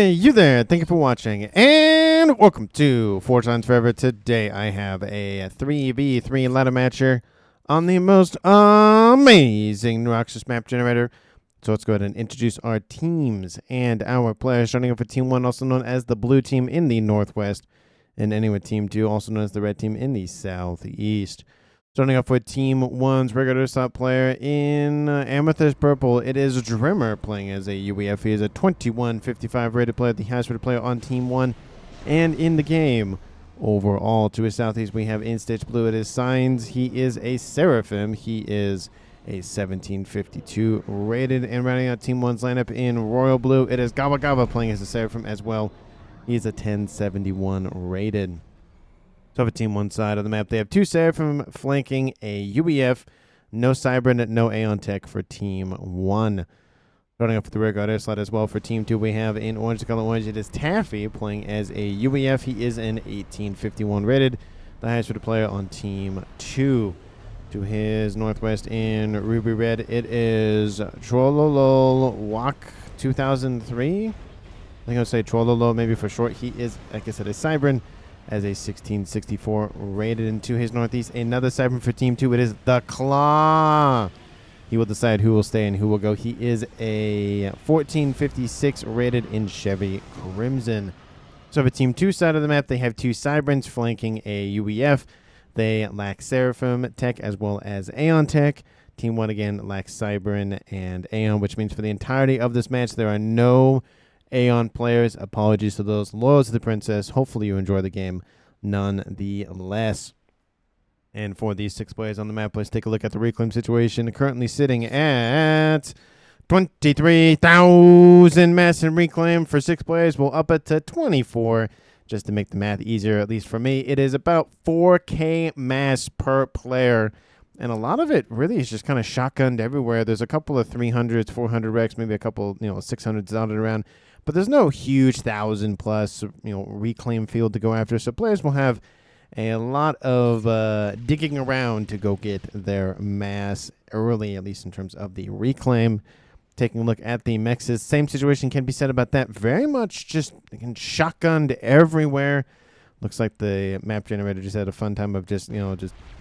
Hey, you there. Thank you for watching, and welcome to Forge Lines Forever. Today I have a 3v3 ladder matcher on the most amazing Noxus map generator. So let's go ahead and introduce our teams and our players. Starting off with Team 1, also known as the Blue Team in the Northwest, and ending with Team 2, also known as the Red Team in the Southeast. Starting off with Team 1's regular slot player in Amethyst Purple, it is Drimmer playing as a UEF. He is a 2155 rated player, the highest rated player on Team 1 and in the game. Overall, to his southeast, we have in Stitch Blue. It is Signs. He is a Seraphim. He is a 1752 rated. And rounding out Team 1's lineup in Royal Blue, it is Gaba Gaba playing as a Seraphim as well. He is a 1071 rated. So for Team 1 side of the map, they have two Seraphim flanking a UEF, no Cybern, no Aeon Tech for Team 1. Starting off with the rear guard air slot as well for Team 2, we have in orange, the color orange, it is Taffy playing as a UEF. He is an 1851 rated, the highest rated player on Team 2. To his northwest in Ruby Red, it is Trollolol Wak 2003. I think I'll say Trollolo maybe for short. He is, like I said, a Cybern as a 1664 rated. Into his northeast, another Cybern for Team 2. It is the Claw. He will decide who will stay and who will go. He is a 1456 rated in Chevy Crimson. So for Team 2 side of the map, they have two Cyberns flanking a UEF. They lack Seraphim Tech as well as Aeon Tech. Team 1 again lacks Cybern and Aeon, which means for the entirety of this match, there are no Aeon players. Apologies to those loyal to the princess. Hopefully you enjoy the game nonetheless. And for these 6 players on the map, let's take a look at the reclaim situation. Currently sitting at 23,000 mass and reclaim for 6 players. We'll up it to 24 just to make the math easier, at least for me. It is about 4K mass per player. And a lot of it really is just kind of shotgunned everywhere. There's a couple of 300s, 400 Rex, maybe a couple, 600s dotted around. But there's no huge 1,000 plus, reclaim field to go after. So players will have a lot of digging around to go get their mass early, at least in terms of the reclaim. Taking a look at the mexes, same situation can be said about that. Very much just shotgunned everywhere. Looks like the map generator just had a fun time of just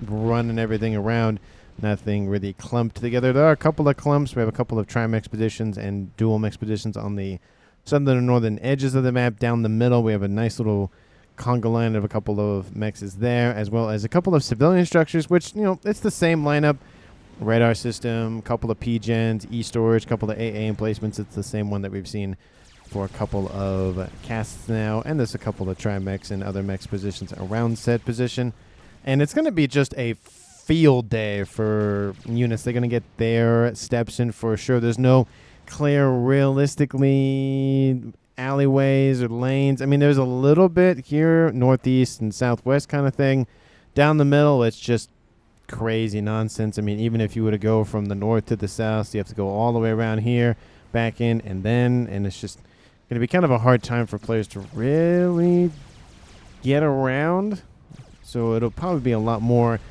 running everything around. Nothing really clumped together. There are a couple of clumps. We have a couple of trim expeditions and dual expeditions on the southern and northern edges of the map. Down the middle, we have a nice little conga line of a couple of mexes there, as well as a couple of civilian structures, which, it's the same lineup. Radar system, couple of P-gens, E-storage, couple of AA emplacements. It's the same one that we've seen for a couple of casts now, and there's a couple of tri-mechs and other mechs positions around said position. And it's going to be just a field day for units. They're going to get their steps in for sure. There's no clear, realistically, alleyways or lanes. I mean, there's a little bit here, northeast and southwest kind of thing. Down the middle, it's just crazy nonsense. I mean, even if you were to go from the north to the south, you have to go all the way around here, back in, and it's just going to be kind of a hard time for players to really get around. So it'll probably be a lot more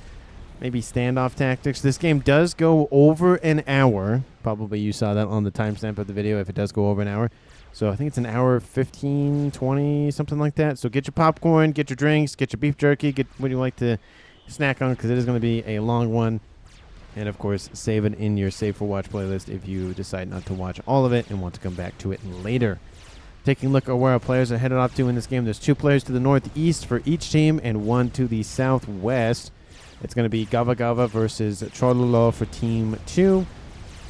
maybe standoff tactics. This game does go over an hour. Probably you saw that on the timestamp of the video if it does go over an hour. So I think it's an hour 15, 20, something like that. So get your popcorn, get your drinks, get your beef jerky, get what you like to snack on, because it is going to be a long one. And of course, save it in your Save for Watch playlist if you decide not to watch all of it and want to come back to it later. Taking a look at where our players are headed off to in this game, there's 2 players to the northeast for each team and 1 to the southwest. It's going to be Gava Gava versus Trollolo for Team 2.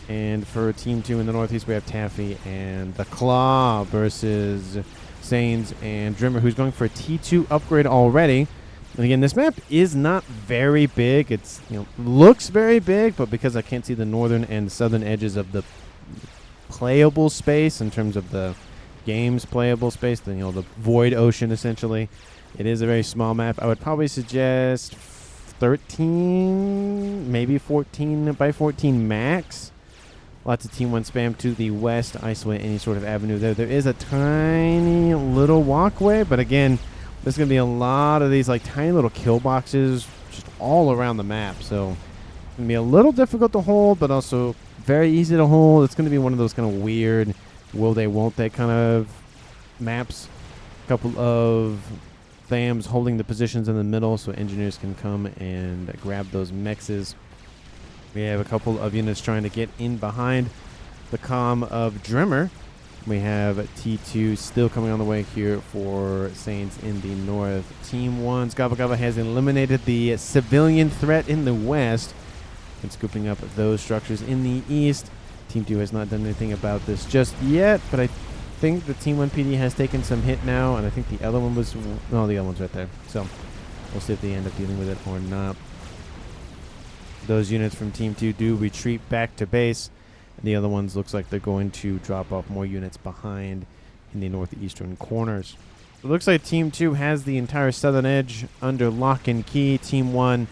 And for Team 2 in the northeast, we have Taffy and the Claw versus Sains and Drimmer, who's going for a T2 upgrade already. And again, this map is not very big. It's looks very big, but because I can't see the northern and southern edges of the playable space in terms of the game's playable space, the void ocean essentially, it is a very small map. I would probably suggest 13, maybe 14 by 14 max. Lots of Team 1 spam to the west to isolate any sort of avenue there. There is a tiny little walkway, but again, there's going to be a lot of these tiny little kill boxes just all around the map. So it's going to be a little difficult to hold, but also very easy to hold. It's going to be one of those kind of weird will they, won't they kind of maps. A couple of FAMs holding the positions in the middle so engineers can come and grab those mexes. We have a couple of units trying to get in behind the comm of Drimmer. We have T2 still coming on the way here for Saints in the north. Team 1's Gaba Gaba has eliminated the civilian threat in the west and scooping up those structures in the east. Team 2 has not done anything about this just yet, but I think the Team 1 PD has taken some hit now, and I think the other one was... No, the other one's right there. So we'll see if they end up dealing with it or not. Those units from Team 2 do retreat back to base. The other ones looks like they're going to drop off more units behind in the northeastern corners. It looks like Team 2 has the entire southern edge under lock and key. Team 1,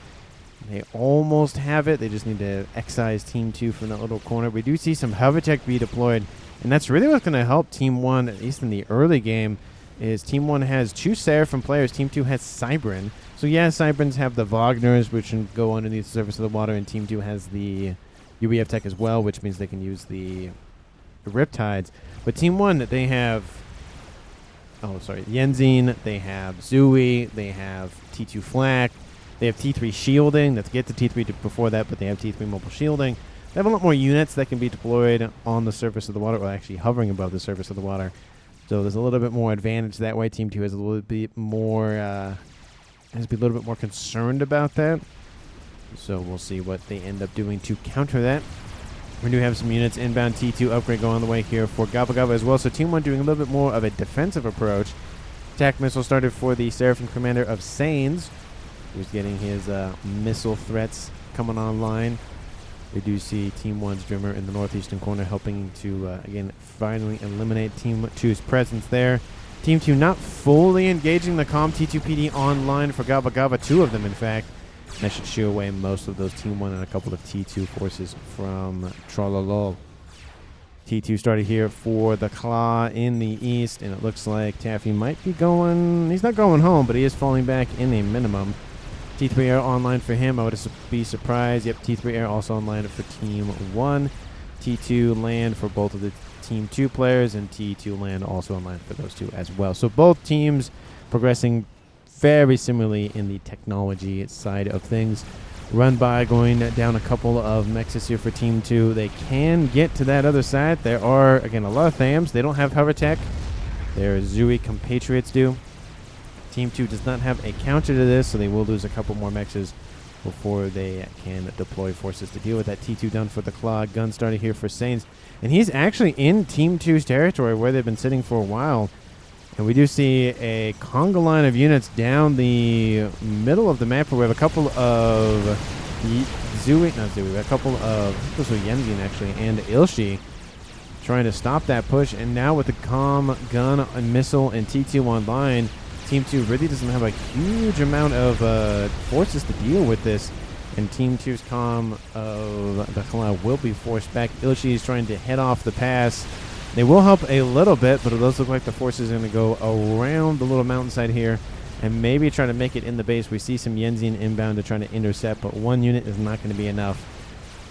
they almost have it. They just need to excise Team 2 from that little corner. We do see some Hovertech be deployed, and that's really what's going to help Team 1, at least in the early game, is Team 1 has 2 Seraphim players. Team 2 has Cybran. So yeah, Cybrans have the Wagners, which can go underneath the surface of the water, and Team 2 has the UBF tech as well, which means they can use the Riptides. But Team 1, they have... Oh, sorry. Yenzine, they have Zui, they have T2 Flak, they have T3 Shielding. Let's get to T3 before that, but they have T3 Mobile Shielding. They have a lot more units that can be deployed on the surface of the water, or actually hovering above the surface of the water. So there's a little bit more advantage that way. Team 2 has a little bit more... has to be a little bit more concerned about that. So we'll see what they end up doing to counter that. We do have some units inbound T2 upgrade going on the way here for Gaba Gaba as well. So Team 1 doing a little bit more of a defensive approach. Attack missile started for the Seraphim commander of Sains, who's getting his missile threats coming online. We do see Team 1's Drimmer in the northeastern corner helping to, again, finally eliminate Team 2's presence there. Team 2 not fully engaging the comm T2 PD online for Gaba Gaba, 2 of them in fact. That should shoo away most of those Team 1 and a couple of T2 forces from Trololo. T2 started here for the Claw in the east, and it looks like Taffy might be going... He's not going home, but he is falling back in a minimum. T3 Air online for him. I would be surprised. Yep, T3 Air also online for Team 1. T2 land for both of the Team 2 players, and T2 land also online for those 2 as well. So both teams progressing very similarly in the technology side of things. Run by going down a couple of mexes here for Team 2. They can get to that other side. There are, again, a lot of Thams. They don't have hover tech. Their Zui compatriots do. Team 2 does not have a counter to this, so they will lose a couple more mexes before they can deploy forces to deal with that. T2 done for the Claw. Gun started here for Saints. And he's actually in Team 2's territory where they've been sitting for a while. And we do see a conga line of units down the middle of the map where we have a couple of we have a couple of, this was Yenzin actually, and Ilshi trying to stop that push. And now with the comm, gun, and missile, and T2 online, Team 2 really doesn't have a huge amount of forces to deal with this. And Team 2's comm of the Khala will be forced back. Ilshi is trying to head off the pass. They will help a little bit, but it does look like the forces are going to go around the little mountainside here and maybe try to make it in the base. We see some Yenzin inbound to try to intercept, but one unit is not going to be enough.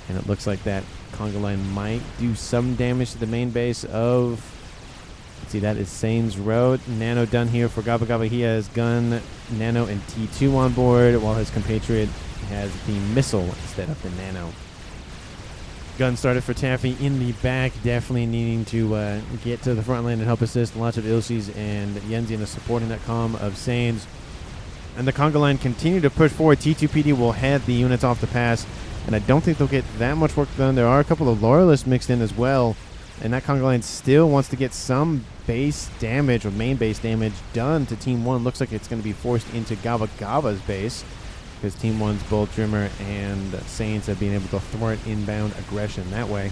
And it looks like that conga line might do some damage to the main base of... Let's see, that is Sains Road. Nano done here for Gaba Gaba. He has gun, Nano, and T2 on board, while his compatriot has the missile instead of the Nano. Gun started for Taffy in the back, definitely needing to get to the front line and help assist. Lots of Ilshis and Yenzin is supporting that comm of Sains. And the conga line continue to push forward. T2PD will head the units off the pass, and I don't think they'll get that much work done. There are a couple of Loyalists mixed in as well, and that conga line still wants to get some base damage or main base damage done to Team 1. Looks like it's going to be forced into Gaba Gaba's base, because Team 1's both Drimmer and Saints have been able to thwart inbound aggression that way.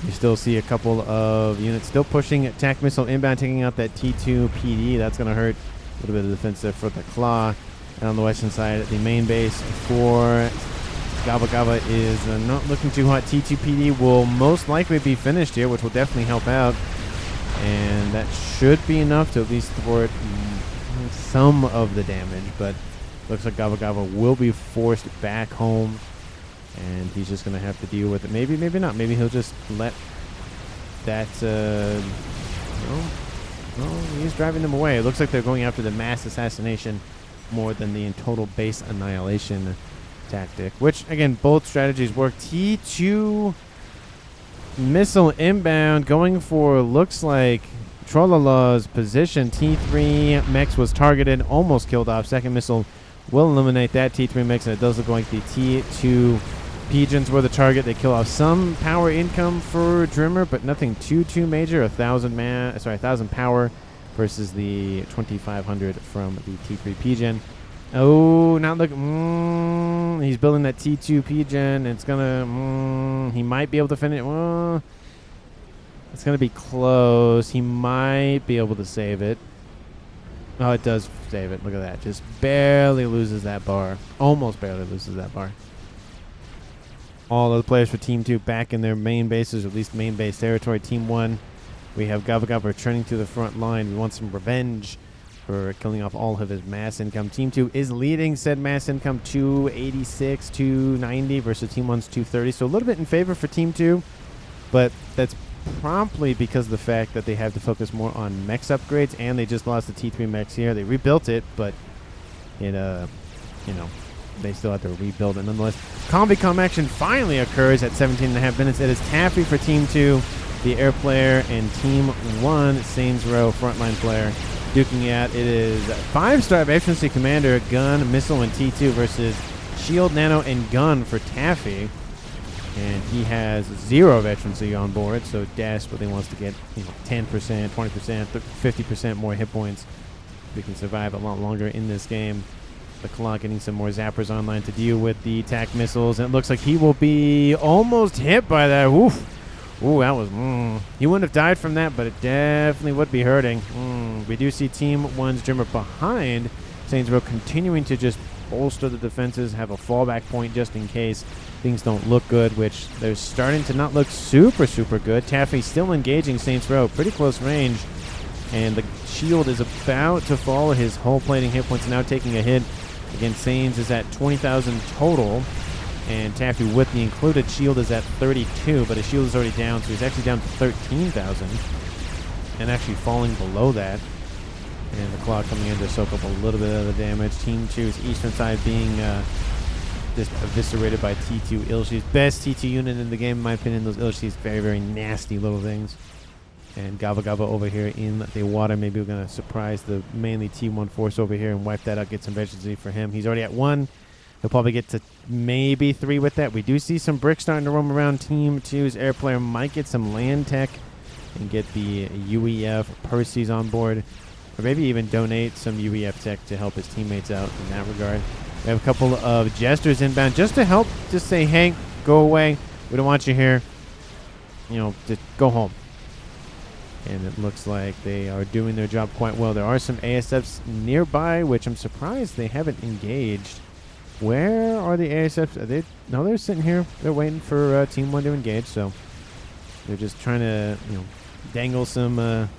You still see a couple of units still pushing attack missile inbound, taking out that T2 PD. That's going to hurt a little bit of defensive for the Claw. And on the western side, the main base for Gaba Gaba is not looking too hot. T2 PD will most likely be finished here, which will definitely help out. And that should be enough to at least thwart some of the damage, but looks like Gaba Gaba will be forced back home, and he's just going to have to deal with it. Maybe, maybe not. Maybe he'll just let that... no, he's driving them away. It looks like they're going after the mass assassination more than the total base annihilation tactic, which, again, both strategies work. T2 missile inbound, going for, looks like, Trollala's position. T3 mech was targeted, almost killed off. Second missile will eliminate that T3 mech, and it does look like the T2 pigeons were the target. They kill off some power income for Drimmer, but nothing too major. 1,000 power versus the 2,500 from the T3 pigeon. Oh, not look. He's building that T2 pigeon. It's gonna. He might be able to finish. It's gonna be close. He might be able to save it. Oh, it does save it. Look at that. Just barely loses that bar. Almost barely loses that bar. All of the players for Team 2 back in their main bases, or at least main base territory. Team 1, we have Gava returning to the front line. We want some revenge for killing off all of his mass income. Team 2 is leading said mass income 286, 290 versus Team 1's 230. So a little bit in favor for Team 2, but that's promptly because of the fact that they have to focus more on mechs upgrades, and they just lost the T3 mechs here. They rebuilt it, but it, they still have to rebuild it nonetheless. Combi-com action finally occurs at 17.5 minutes. It is Taffy for Team 2, the air player, and Team 1, Saints Row frontline player, duking out. It is 5-star veterancy commander, gun, missile, and T2 versus shield, nano, and gun for Taffy. And he has 0 veterancy on board, so desperately wants to get 10%, 20%, 50% more hit points. We can survive a lot longer in this game. The clock getting some more zappers online to deal with the attack missiles. And it looks like he will be almost hit by that. Oof. Ooh, that was... He wouldn't have died from that, but it definitely would be hurting. We do see Team 1's Drimmer behind. Saints Row continuing to just bolster the defenses, have a fallback point just in case things don't look good, which they're starting to not look super good. Taffy still engaging Saints Row, pretty close range. And the shield is about to fall. His hull plating hit points now taking a hit. Again, Saints is at 20,000 total, and Taffy with the included shield is at 32, but his shield is already down, so he's actually down to 13,000, and actually falling below that. And the clock coming in to soak up a little bit of the damage. Team 2's eastern side being just eviscerated by T2 Ilshi's best T2 unit in the game, in my opinion. Those Ilshi's very nasty little things. And Gava over here in the water. Maybe we're going to surprise the mainly T1 force over here and wipe that out, get some vegetancy for him. He's already at 1. He'll probably get to maybe 3 with that. We do see some bricks starting to roam around. Team 2's air player might get some land tech and get the UEF Percy's on board. Or maybe even donate some UEF tech to help his teammates out in that regard. We have a couple of jesters inbound just to help, just say, hey, go away. We don't want you here. Just go home. And it looks like they are doing their job quite well. There are some ASFs nearby, which I'm surprised they haven't engaged. Where are the ASFs? Are they? No, they're sitting here. They're waiting for Team 1 to engage. So they're just trying to, dangle some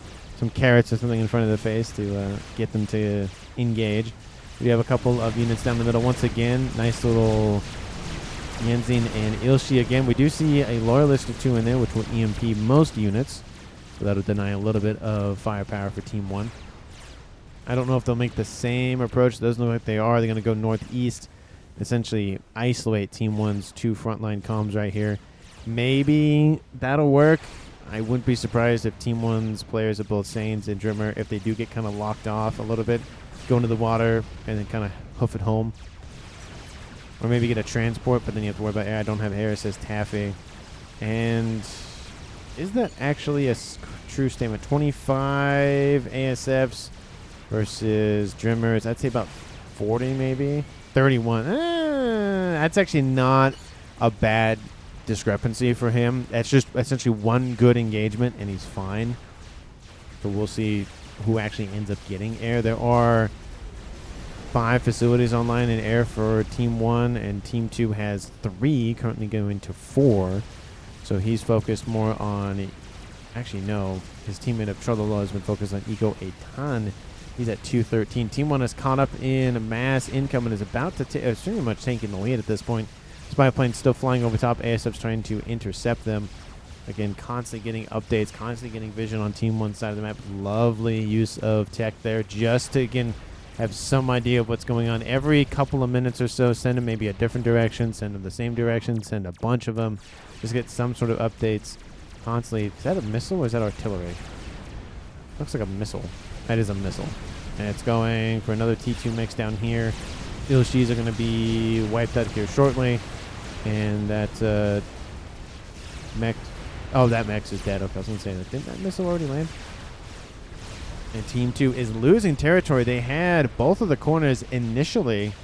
carrots or something in front of their face to get them to engage. We have a couple of units down the middle. Once again, nice little Yenzin and Ilshi again. We do see a Loyalist or 2 in there, which will EMP most units. So that'll deny a little bit of firepower for Team 1. I don't know if they'll make the same approach. It doesn't look like they are. They're going to go northeast, essentially isolate Team 1's 2 frontline comms right here. Maybe that'll work. I wouldn't be surprised if Team 1's players of both Saints and Drimmer, if they do get kind of locked off a little bit, go into the water and then kind of hoof it home. Or maybe get a transport, but then you have to worry about air. I don't have air, it says Taffy. And is that actually a true statement? 25 ASFs versus Drimmers. I'd say about 40 maybe. 31. That's actually not a bad discrepancy for him. That's just essentially 1 good engagement and he's fine. So we'll see who actually ends up getting air. There are 5 facilities online in air for Team 1, and Team 2 has 3, currently going to 4. So he's focused more on... Actually, no. His teammate of Trololo has been focused on Eco a ton. He's at 213. Team 1 is caught up in mass income and is about to... It's pretty much taking the lead at this point. Spy plane still flying over top. ASF's trying to intercept them. Again, constantly getting updates, constantly getting vision on Team 1's side of the map. Lovely use of tech there just to, again, have some idea of what's going on. Every couple of minutes or so, send them maybe a different direction, send them the same direction, send a bunch of them. Just get some sort of updates constantly. Is that a missile or is that artillery? Looks like a missile. That is a missile. And it's going for another T2 mix down here. Ilshis are going to be wiped out here shortly. And that mech... Oh, that mech is dead. Okay, I was going to say that. Didn't that missile already land? And Team 2 is losing territory. They had both of the corners initially.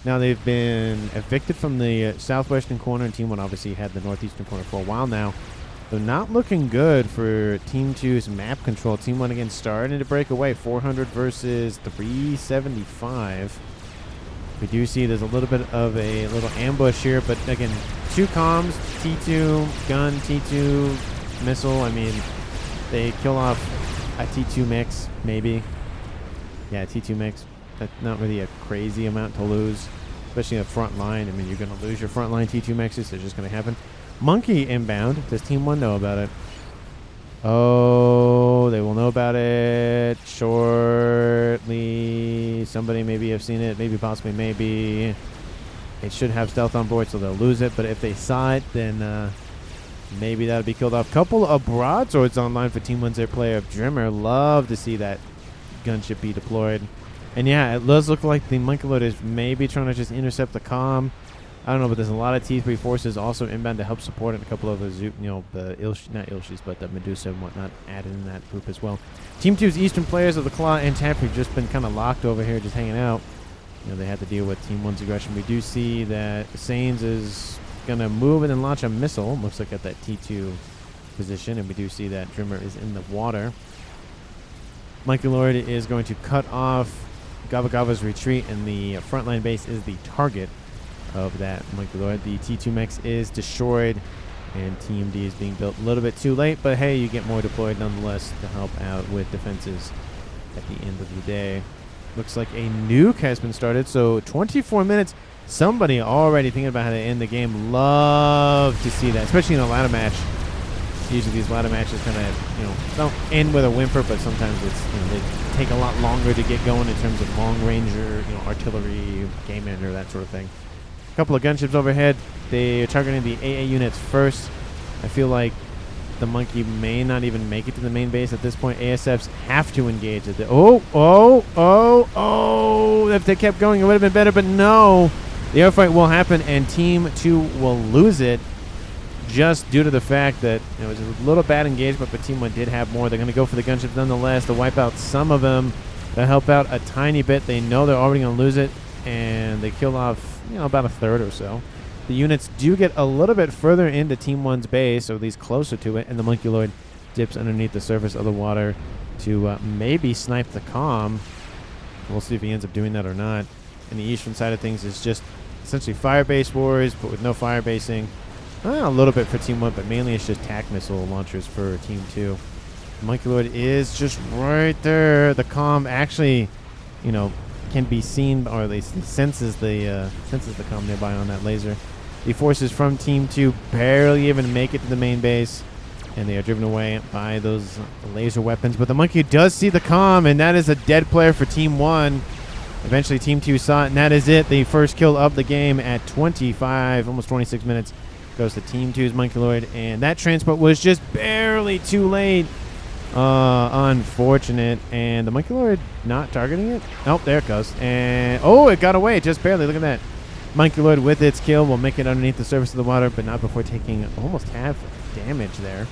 Now they've been evicted from the southwestern corner, and Team 1 obviously had the northeastern corner for a while now. So not looking good for Team 2's map control. Team 1 again starting to break away. 400 versus 375. We do see there's a little bit of a little ambush here, but again, 2 comms, T2, gun, T2, missile. I mean, they kill off a T2 mix, maybe. Yeah, T2 mix. That's not really a crazy amount to lose, especially in the front line. I mean, you're going to lose your front line T2 mixes. It's just going to happen. Monkey inbound. Does Team 1 know about it? Oh, they will know about it shortly. Somebody maybe have seen it. Maybe, possibly, maybe. It should have stealth on board, so they'll lose it. But if they saw it, then maybe that'll be killed off. Couple of broadswords online for Team 1's air player of Drimmer. Love to see that gunship be deployed. And yeah, it does look like the Monkey Lord is maybe trying to just intercept the comm. I don't know, but there's a lot of T3 forces also inbound to help support it. A couple of the, the not Ilshis, but the Medusa and whatnot added in that group as well. Team 2's Eastern players of the Claw and Taffy have just been kind of locked over here, just hanging out. They had to deal with Team 1's aggression. We do see that Sains is going to move in and launch a missile. Looks like at that T2 position, and we do see that Drimmer is in the water. Monkey Lord is going to cut off Gava Gava's retreat, and the frontline base is the target of that Monkey Lord. The T2 mech is destroyed, and Team D is being built a little bit too late, but hey, you get more deployed nonetheless to help out with defenses at the end of the day. Looks like a nuke has been started, so 24 minutes. Somebody already thinking about how to end the game. Love to see that, especially in a ladder match. Usually these ladder matches kind of, don't end with a whimper, but sometimes it's, they take a lot longer to get going in terms of long ranger, artillery, game ender, that sort of thing. A couple of gunships overhead. They are targeting the AA units first. I feel like the Monkey may not even make it to the main base at this point. ASFs have to engage at the... If they kept going, it would have been better, but no. The airfight will happen, and Team 2 will lose it just due to the fact that it was a little bad engagement, but Team 1 did have more. They're going to go for the gunships nonetheless to wipe out some of them. They'll help out a tiny bit. They know they're already going to lose it, and they kill off about a third or so. The units do get a little bit further into Team 1's base, or at least closer to it, and the Monkey Lord dips underneath the surface of the water to maybe snipe the comm. We'll see if he ends up doing that or not. And the eastern side of things is just essentially fire-based wars, but with no fire basing. A little bit for Team 1, but mainly it's just TAC missile launchers for Team 2. The Monkey Lord is just right there. The comm actually, can be seen, or at least senses the comm nearby on that laser. The forces from Team 2 barely even make it to the main base, and they are driven away by those laser weapons. But the Monkey does see the comm, and that is a dead player for Team 1. Eventually, Team 2 saw it, and that is it. The first kill of the game at 25, almost 26 minutes, goes to Team 2's Monkey Lord, and that transport was just barely too late. Unfortunate. And the Monkey Lord not targeting it. Oh, there it goes. And it got away just barely. Look at that. Monkey Lord with its kill will make it underneath the surface of the water, but not before taking almost half damage there.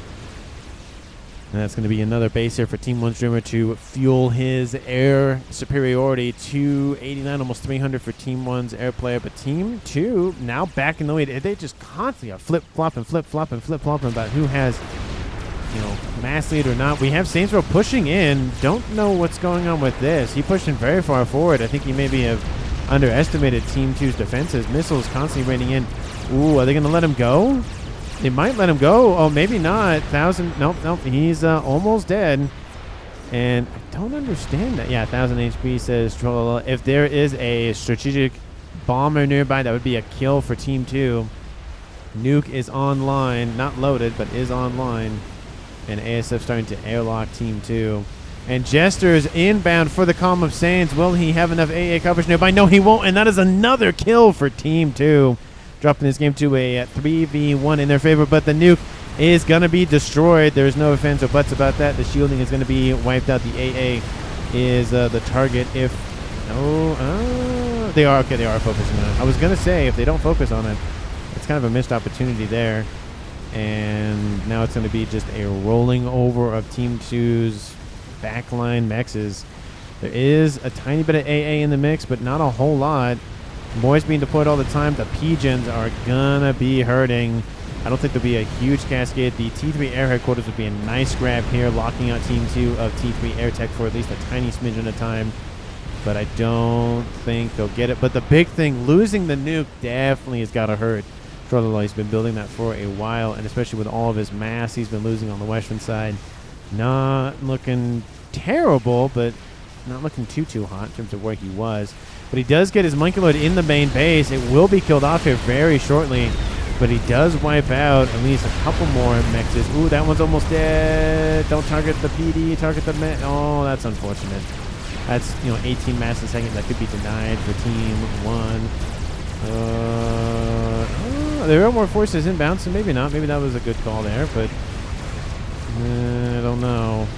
And that's going to be another base here for Team 1's Dreamer to fuel his air superiority. 289, almost 300 for Team 1's air player. But Team 2 now back in the lead. They just constantly are flip-flopping about who has, mass lead or not. We have Saints Row pushing in. Don't know what's going on with this. He pushed in very far forward. I think he maybe have underestimated Team 2's defenses. Missiles constantly raining in. Ooh, are they going to let him go? They might let him go. Oh, maybe not. 1,000. Nope. He's almost dead. And I don't understand that. Yeah, 1,000 HP says Troll. If there is a strategic bomber nearby, that would be a kill for Team 2. Nuke is online, not loaded, but is online. And ASF starting to airlock Team 2. And Jester's inbound for the Calm of Saints. Will he have enough AA coverage nearby? No, he won't. And that is another kill for Team 2. Dropping this game to a 3v1 in their favor. But the Nuke is going to be destroyed. There's no ifs or buts about that. The shielding is going to be wiped out. The AA is the target if... they are. Okay, they are focusing on it. I was going to say, if they don't focus on it, it's kind of a missed opportunity there. And now it's going to be just a rolling over of Team 2's backline mexes. There is a tiny bit of AA in the mix, but not a whole lot. Boys being deployed all the time. The Pigeons are going to be hurting. I don't think there'll be a huge cascade. The T3 Air Headquarters would be a nice grab here, locking out Team 2 of T3 Air Tech for at least a tiny smidgen of time. But I don't think they'll get it. But the big thing, losing the Nuke definitely has got to hurt. He's been building that for a while, and especially with all of his mass he's been losing on the western side. Not looking terrible, but not looking too hot in terms of where he was. But he does get his Monkeloid in the main base. It will be killed off here very shortly, but he does wipe out at least a couple more mexes. Ooh, that one's almost dead. Don't target the PD, target the mech. Oh, that's unfortunate. That's, 18 mass a second that could be denied for Team 1. There are more forces inbound, so maybe not. Maybe that was a good call there, but I don't know.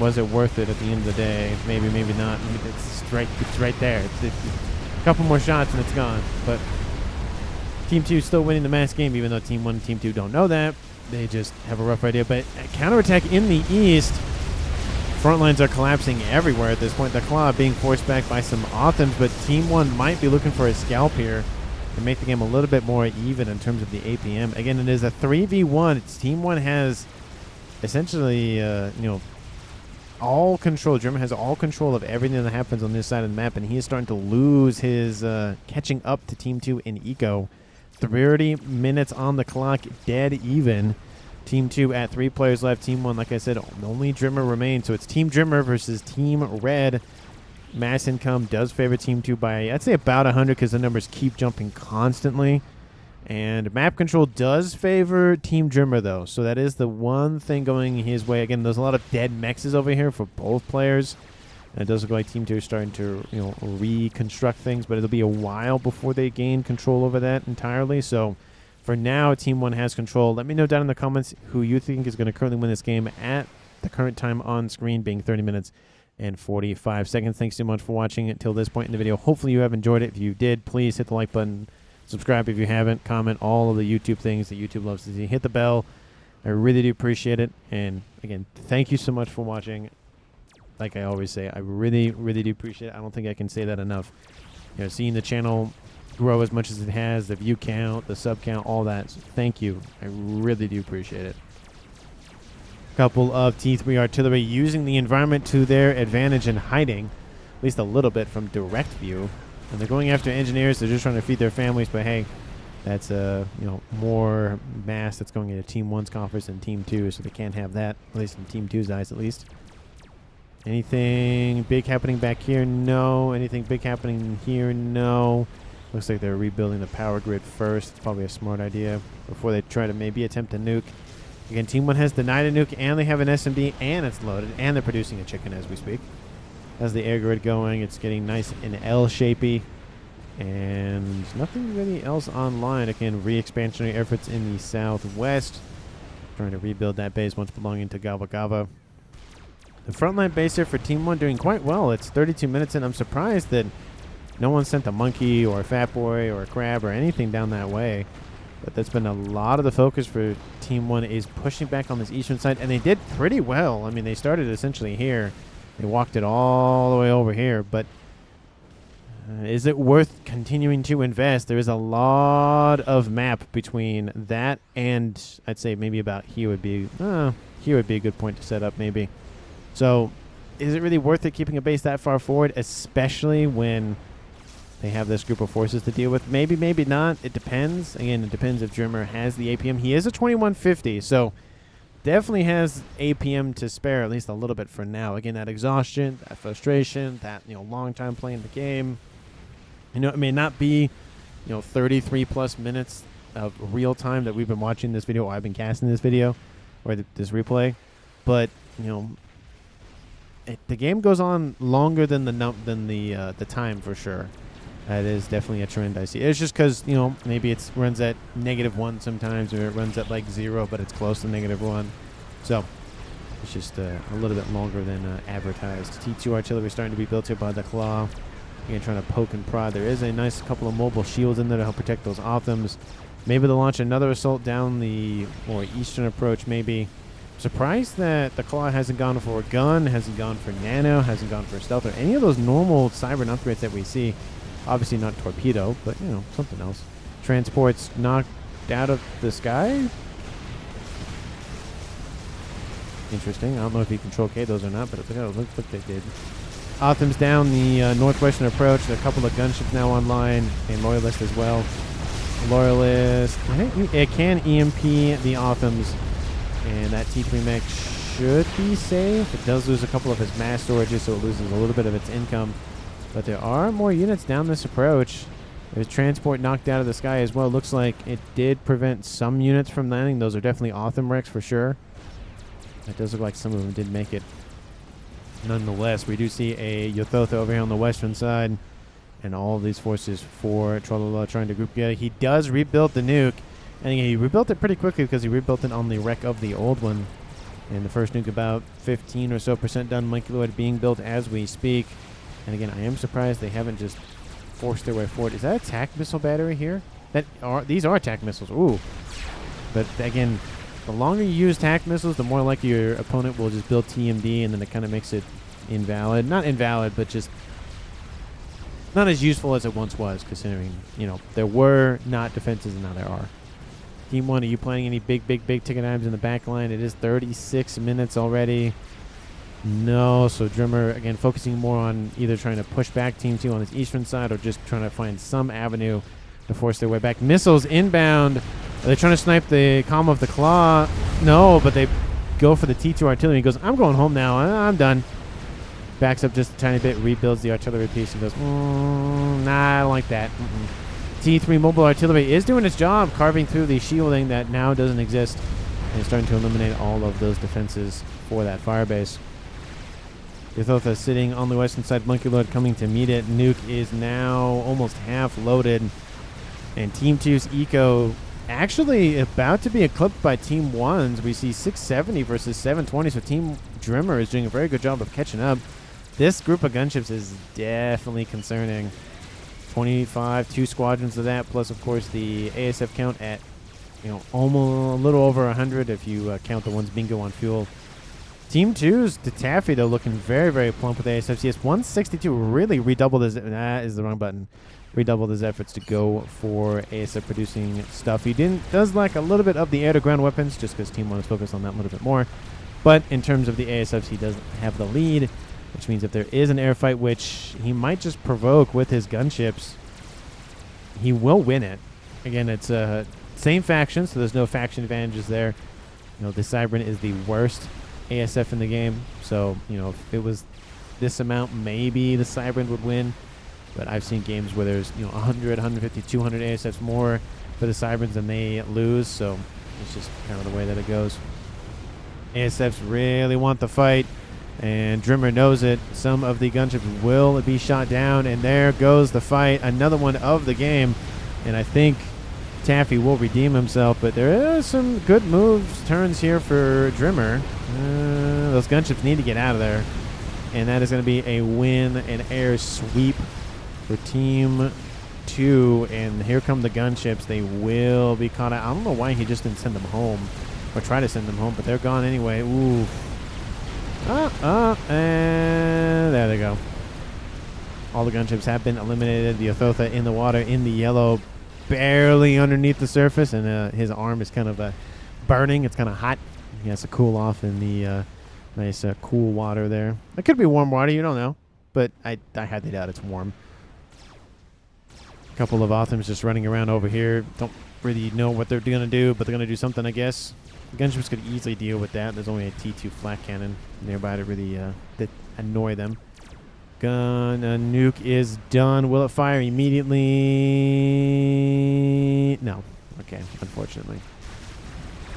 Was it worth it at the end of the day? Maybe, maybe not. It's right there. It's a couple more shots and it's gone. But Team 2 still winning the mass game, even though Team 1 and Team 2 don't know that. They just have a rough idea. But counterattack in the east. Front lines are collapsing everywhere at this point. The Claw being forced back by some Authams, but Team 1 might be looking for a scalp here to make the game a little bit more even in terms of the APM. Again, it is a 3v1. Team 1 has essentially, all control. German has all control of everything that happens on this side of the map, and he is starting to lose his catching up to Team 2 in eco. 30 minutes on the clock, dead even. Team 2 at 3 players left. Team 1, like I said, only Drimmer remains. So it's Team Drimmer versus Team Red. Mass income does favor Team 2 by, I'd say, about 100 because the numbers keep jumping constantly. And map control does favor Team Drimmer, though. So that is the one thing going his way. Again, there's a lot of dead mexes over here for both players. And it does look like Team 2 is starting to, reconstruct things. But it'll be a while before they gain control over that entirely. So for now, Team 1 has control. Let me know down in the comments who you think is going to currently win this game at the current time on screen, being 30 minutes and 45 seconds. Thanks so much for watching until this point in the video. Hopefully you have enjoyed it. If you did, please hit the like button. Subscribe if you haven't. Comment all of the YouTube things that YouTube loves to see. Hit the bell. I really do appreciate it. And again, thank you so much for watching. Like I always say, I really, really do appreciate it. I don't think I can say that enough. Seeing the channel grow as much as it has, the view count, the sub count, all that. So thank you. I really do appreciate it. Couple of T3 artillery using the environment to their advantage and hiding, at least a little bit from direct view. And they're going after engineers. They're just trying to feed their families. But hey, that's more mass that's going into Team 1's coffers than Team 2, so they can't have that, at least in Team 2's eyes, at least. Anything big happening back here? No. Anything big happening here? No. Looks like they're rebuilding the power grid first. It's probably a smart idea before they try to maybe attempt a nuke. Again, Team 1 has denied a nuke, and they have an SMB, and it's loaded, and they're producing a chicken as we speak. As the air grid going, it's getting nice and L-shapey, and nothing really else online. Again, re-expansionary efforts in the southwest, trying to rebuild that base once belonging to Gava Gava. The frontline base here for Team 1 doing quite well. It's 32 minutes in. I'm surprised that no one sent a monkey or a fat boy or a crab or anything down that way. But that's been a lot of the focus for Team 1 is pushing back on this eastern side. And they did pretty well. I mean, they started essentially here. They walked it all the way over here. But is it worth continuing to invest? There is a lot of map between that and I'd say maybe about here would be a good point to set up maybe. So is it really worth it keeping a base that far forward, especially when they have this group of forces to deal with? Maybe, maybe not. It depends. Again, it depends if Drimmer has the APM. He is a 2150, so definitely has APM to spare, at least a little bit for now. Again, that exhaustion, that frustration, that long time playing the game. It may not be 33 plus minutes of real time that we've been watching this video, or I've been casting this video, or this replay. But you know, the game goes on longer than the time for sure. That is definitely a trend I see. It's just because, you know, maybe it runs at -1 sometimes, or it runs at like 0, but it's close to -1. So it's just a little bit longer than advertised. T2 artillery starting to be built here by the Claw. Again, trying to poke and prod. There is a nice couple of mobile shields in there to help protect those Othams. Maybe they'll launch another assault down the more eastern approach, maybe. Surprised that the Claw hasn't gone for a gun, hasn't gone for nano, hasn't gone for stealth, or any of those normal Cybern upgrades that we see. Obviously not torpedo, but, you know, something else. Transports knocked out of the sky. Interesting. I don't know if you control K those or not, but it looks like they did. Othams down the northwestern approach. A couple of gunships now online. And Loyalist as well. Loyalist. I think it can EMP the Othams. And that T3 mech should be safe. It does lose a couple of its mass storages, so it loses a little bit of its income. But there are more units down this approach. There's transport knocked out of the sky as well. Looks like it did prevent some units from landing. Those are definitely Otham wrecks for sure. It does look like some of them did make it. Nonetheless, we do see a Yothotha over here on the western side. And all of these forces for Trolala trying to group together. He does rebuild the nuke. And he rebuilt it pretty quickly because he rebuilt it on the wreck of the old one. And the first nuke about 15% or so done. Moleculoid being built as we speak. And again, I am surprised they haven't just forced their way forward. Is that a attack missile battery here? These are attack missiles. Ooh. But again, the longer you use attack missiles, the more likely your opponent will just build TMD, and then it kind of makes it invalid. Not invalid, but just not as useful as it once was, considering, you know, there were not defenses and now there are. Team 1, are you planning any big ticket items in the back line? It is 36 minutes already. No, so Drimmer, again, focusing more on either trying to push back Team 2 on this eastern side or just trying to find some avenue to force their way back. Missiles inbound. Are they trying to snipe the comm of the Claw? No, but they go for the T2 artillery. He goes, I'm going home now. I'm done. Backs up just a tiny bit, rebuilds the artillery piece, and goes, nah, I don't like that. T3 mobile artillery is doing its job, carving through the shielding that now doesn't exist, and starting to eliminate all of those defenses for that firebase. Yothotha sitting on the western side, Monkey Lord coming to meet it. Nuke is now almost half loaded. And Team 2's Eco actually about to be eclipsed by Team 1's. We see 670 versus 720, so Team Drimmer is doing a very good job of catching up. This group of gunships is definitely concerning. 25, 2 squadrons of that, plus of course the ASF count at, you know, almost a little over 100 if you count the ones bingo on fuel. Team 2's Taffy, though, looking very, very plump with ASFs. He has 162, really redoubled his... That is the wrong button. Redoubled his efforts to go for ASF producing stuff. He does lack a little bit of the air-to-ground weapons, just because Team 1 is focused on that a little bit more. But in terms of the ASFs, he does have the lead, which means if there is an air fight, which he might just provoke with his gunships, he will win it. Again, it's same faction, so there's no faction advantages there. You know, the Cybern is the worst ASF in the game, so, you know, if it was this amount, maybe the Cybern would win. But I've seen games where there's, you know, 100, 150, 200 ASFs more for the Cyberns than they lose, so it's just kind of the way that it goes. ASFs really want the fight, and Drimmer knows it. Some of the gunships will be shot down, and there goes the fight. Another one of the game, and I think Taffy will redeem himself, but there are some good moves, turns here for Drimmer. Those gunships need to get out of there, and that is going to be a win, an air sweep for Team 2, and here come the gunships. They will be caught out. I don't know why he just didn't send them home, or try to send them home, but they're gone anyway. Ooh. And there they go. All the gunships have been eliminated. The Yothotha in the water, in the yellow, barely underneath the surface, and his arm is kind of burning. It's kind of hot. He has to cool off in the nice cool water there. It could be warm water, you don't know, but I highly doubt it's warm. A couple of Othams just running around over here. Don't really know what they're going to do, but they're going to do something, I guess. The gunships could easily deal with that. There's only a T2 flat cannon nearby to really annoy them. Nuke is done. Will it fire immediately? No. Okay, unfortunately.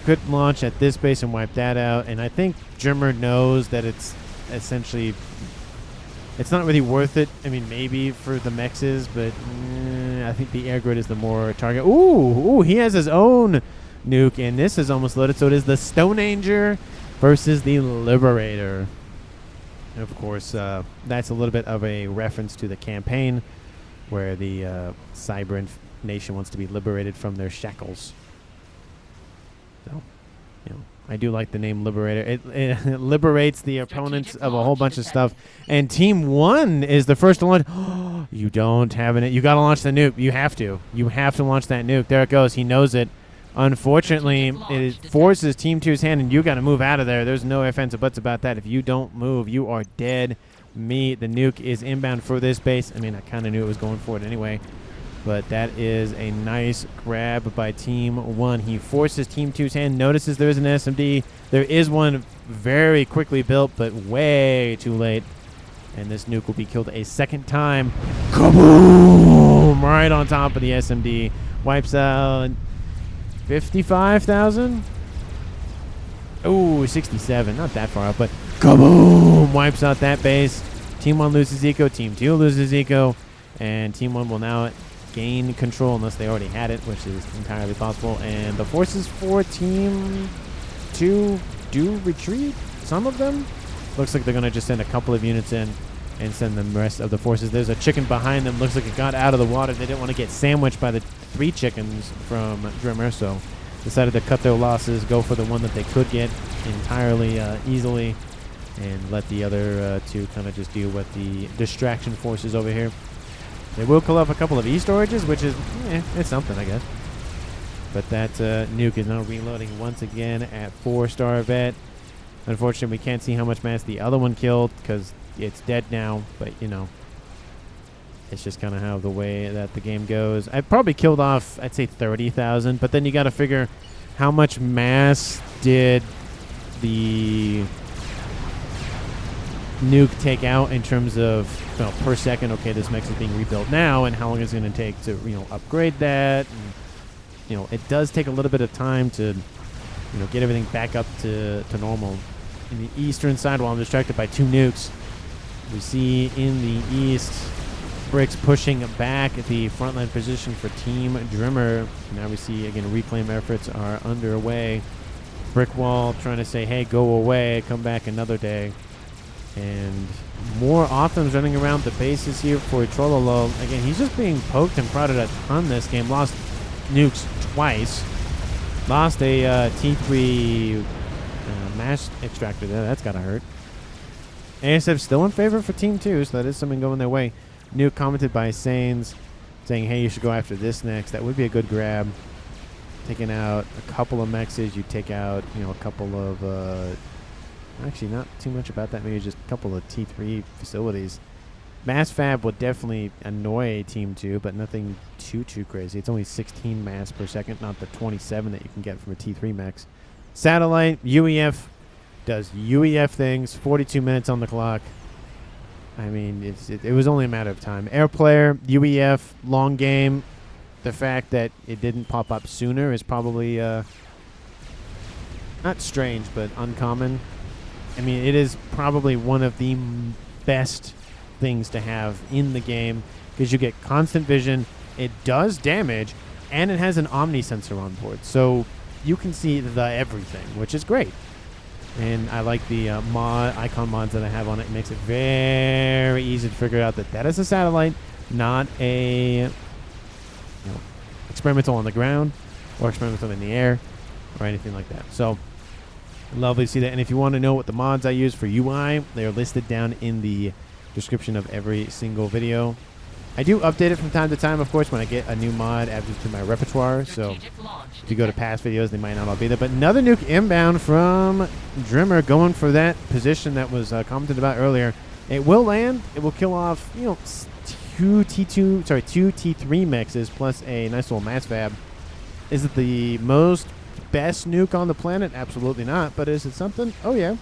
Could launch at this base and wipe that out, and I think Drimmer knows that it's essentially, it's not really worth it. I mean, maybe for the mexes, but I think the air grid is the more target. Ooh, he has his own nuke, and this is almost loaded, so it is the Stoneanger versus the Liberator. And of course, that's a little bit of a reference to the campaign where the Cyber Nation wants to be liberated from their shackles. So, you know, I do like the name Liberator. It liberates the opponents of a whole bunch of stuff. And Team 1 is the first to launch. You don't have it. You got to launch the nuke. You have to. You have to launch that nuke. There it goes. He knows it. Unfortunately, it forces Team 2's hand, and you got to move out of there. There's no ifs, ands, or buts about that. If you don't move, you are dead meat. The nuke is inbound for this base. I mean, I kind of knew it was going for it anyway. But that is a nice grab by Team 1. He forces Team 2's hand, notices there is an SMD. There is one very quickly built, but way too late. And this nuke will be killed a second time. Kaboom! Right on top of the SMD. Wipes out 55,000? Oh, 67. Not that far out, but kaboom! Wipes out that base. Team 1 loses eco. Team 2 loses eco. And Team 1 will now gain control unless they already had it, which is entirely possible. And the forces for Team 2 do retreat. Some of them. Looks like they're going to just send a couple of units in and send the rest of the forces. There's a chicken behind them. Looks like it got out of the water. They didn't want to get sandwiched by the 3 chickens from Drimmer, so decided to cut their losses, go for the one that they could get entirely easily, and let the other 2 kind of just deal with the distraction forces over here. They will kill off a couple of E-storages, which is, it's something, I guess. But that nuke is now reloading once again at 4-star vet. Unfortunately, we can't see how much mass the other one killed because it's dead now. But, you know, it's just kind of how the way that the game goes. I probably killed off, I'd say 30,000. But then you got to figure how much mass did the nuke take out in terms of per second. Okay, this mech is being rebuilt now, and how long is it going to take to upgrade that? And, it does take a little bit of time to get everything back up to normal. In the eastern side, while I'm distracted by 2 nukes, we see in the east Bricks pushing back at the frontline position for Team Drimmer. Now we see again reclaim efforts are underway. Brickwall trying to say, hey, go away, come back another day. And more Autumn's running around the bases here for Trololo. Again, he's just being poked and prodded a ton this game. Lost nukes twice. Lost a T3 mass extractor there. That's got to hurt. ASF still in favor for Team 2, so that is something going their way. Nuke commented by Sains saying, hey, you should go after this next. That would be a good grab. Taking out a couple of mexes. You take out, a couple of... actually, not too much about that. Maybe just a couple of T3 facilities. Mass Fab would definitely annoy Team 2, but nothing too crazy. It's only 16 mass per second, not the 27 that you can get from a T3 max. Satellite, UEF, does UEF things. 42 minutes on the clock. I mean, it was only a matter of time. Air player, UEF, long game. The fact that it didn't pop up sooner is probably not strange, but uncommon. I mean, it is probably one of the best things to have in the game because you get constant vision, it does damage, and it has an Omni sensor on board. So you can see the everything, which is great. And I like the icon mods that I have on it. It makes it very easy to figure out that is a satellite, not a experimental on the ground or experimental in the air or anything like that. So lovely to see that. And if you want to know what the mods I use for UI, they are listed down in the description of every single video. I do update it from time to time, of course, when I get a new mod added to my repertoire. So if you go to past videos, they might not all be there. But another nuke inbound from Drimmer, going for that position that was commented about earlier. It will land. It will kill off, two T3 mexes plus a nice little mass fab. Is it the best nuke on the planet? Absolutely not. But is it something? Oh, yeah.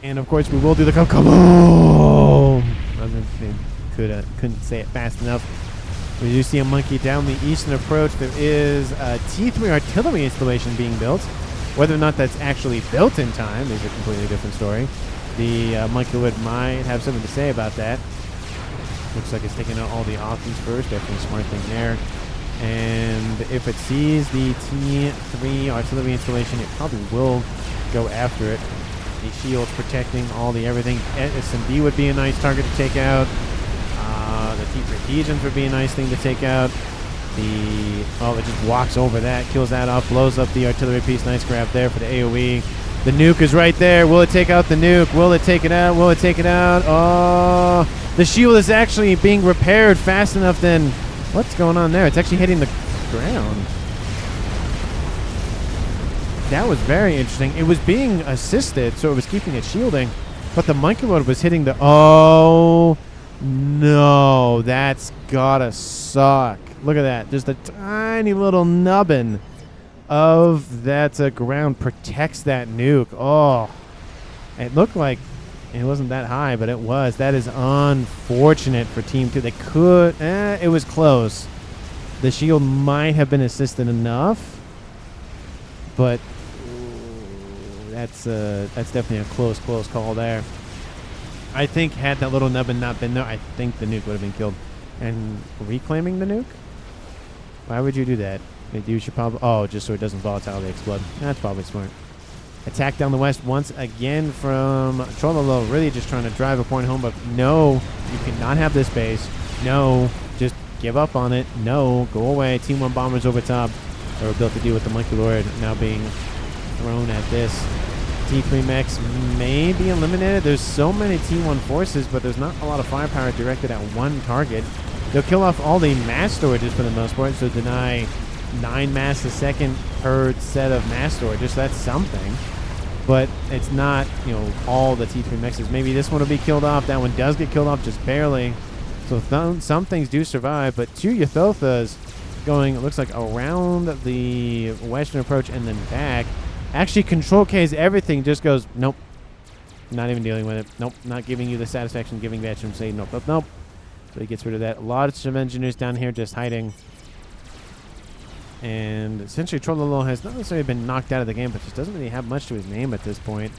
And, of course, we will do the kaboom. Couldn't say it fast enough. We do see a monkey down the eastern approach. There is a T3 artillery installation being built. Whether or not that's actually built in time is a completely different story. The monkeywood might have something to say about that. Looks like it's taking out all the options first. Definitely a smart thing there. And if it sees the T3 artillery installation, it probably will go after it. The shields protecting all the everything. SMD would be a nice target to take out. The T3 Legions would be a nice thing to take out. It just walks over that, kills that off, blows up the artillery piece. Nice grab there for the AoE. The nuke is right there. Will it take out the nuke? Will it take it out? Will it take it out? Oh, the shield is actually being repaired fast enough then. What's going on there? It's actually hitting the ground. That was very interesting. It was being assisted, so it was keeping it shielding, but the monkey load was hitting the... Oh, no. That's gotta suck. Look at that. Just a tiny little nubbin of that ground protects that nuke. Oh, it looked like it wasn't that high, but it was. That is unfortunate for Team 2. They could... it was close. The shield might have been assisted enough, but that's definitely a close call there. I think had that little nubbin not been there, I think the nuke would have been killed. And reclaiming the nuke? Why would you do that? You should probably... Oh, just so it doesn't volatilely explode. That's probably smart. Attack down the west once again from Trollolo. Really just trying to drive a point home, but no, you cannot have this base. No, just give up on it. No, go away. Team 1 bombers over top. They were built to deal with the Monkey Lord now being thrown at this. T3 mechs may be eliminated. There's so many T1 forces, but there's not a lot of firepower directed at one target. They'll kill off all the mass storages for the most part, so deny 9 mass a second per set of mass storages. That's something, but it's not, all the T3 mechs. Maybe this one will be killed off. That one does get killed off just barely. So some things do survive, but 2 Ythothas going, it looks like, around the western approach and then back. Actually, Control K's everything just goes, nope, not even dealing with it. Nope, not giving you the satisfaction of giving that from saying nope. So he gets rid of that. A lot of engineers down here just hiding. And essentially, Trollolo has not necessarily been knocked out of the game, but just doesn't really have much to his name at this point.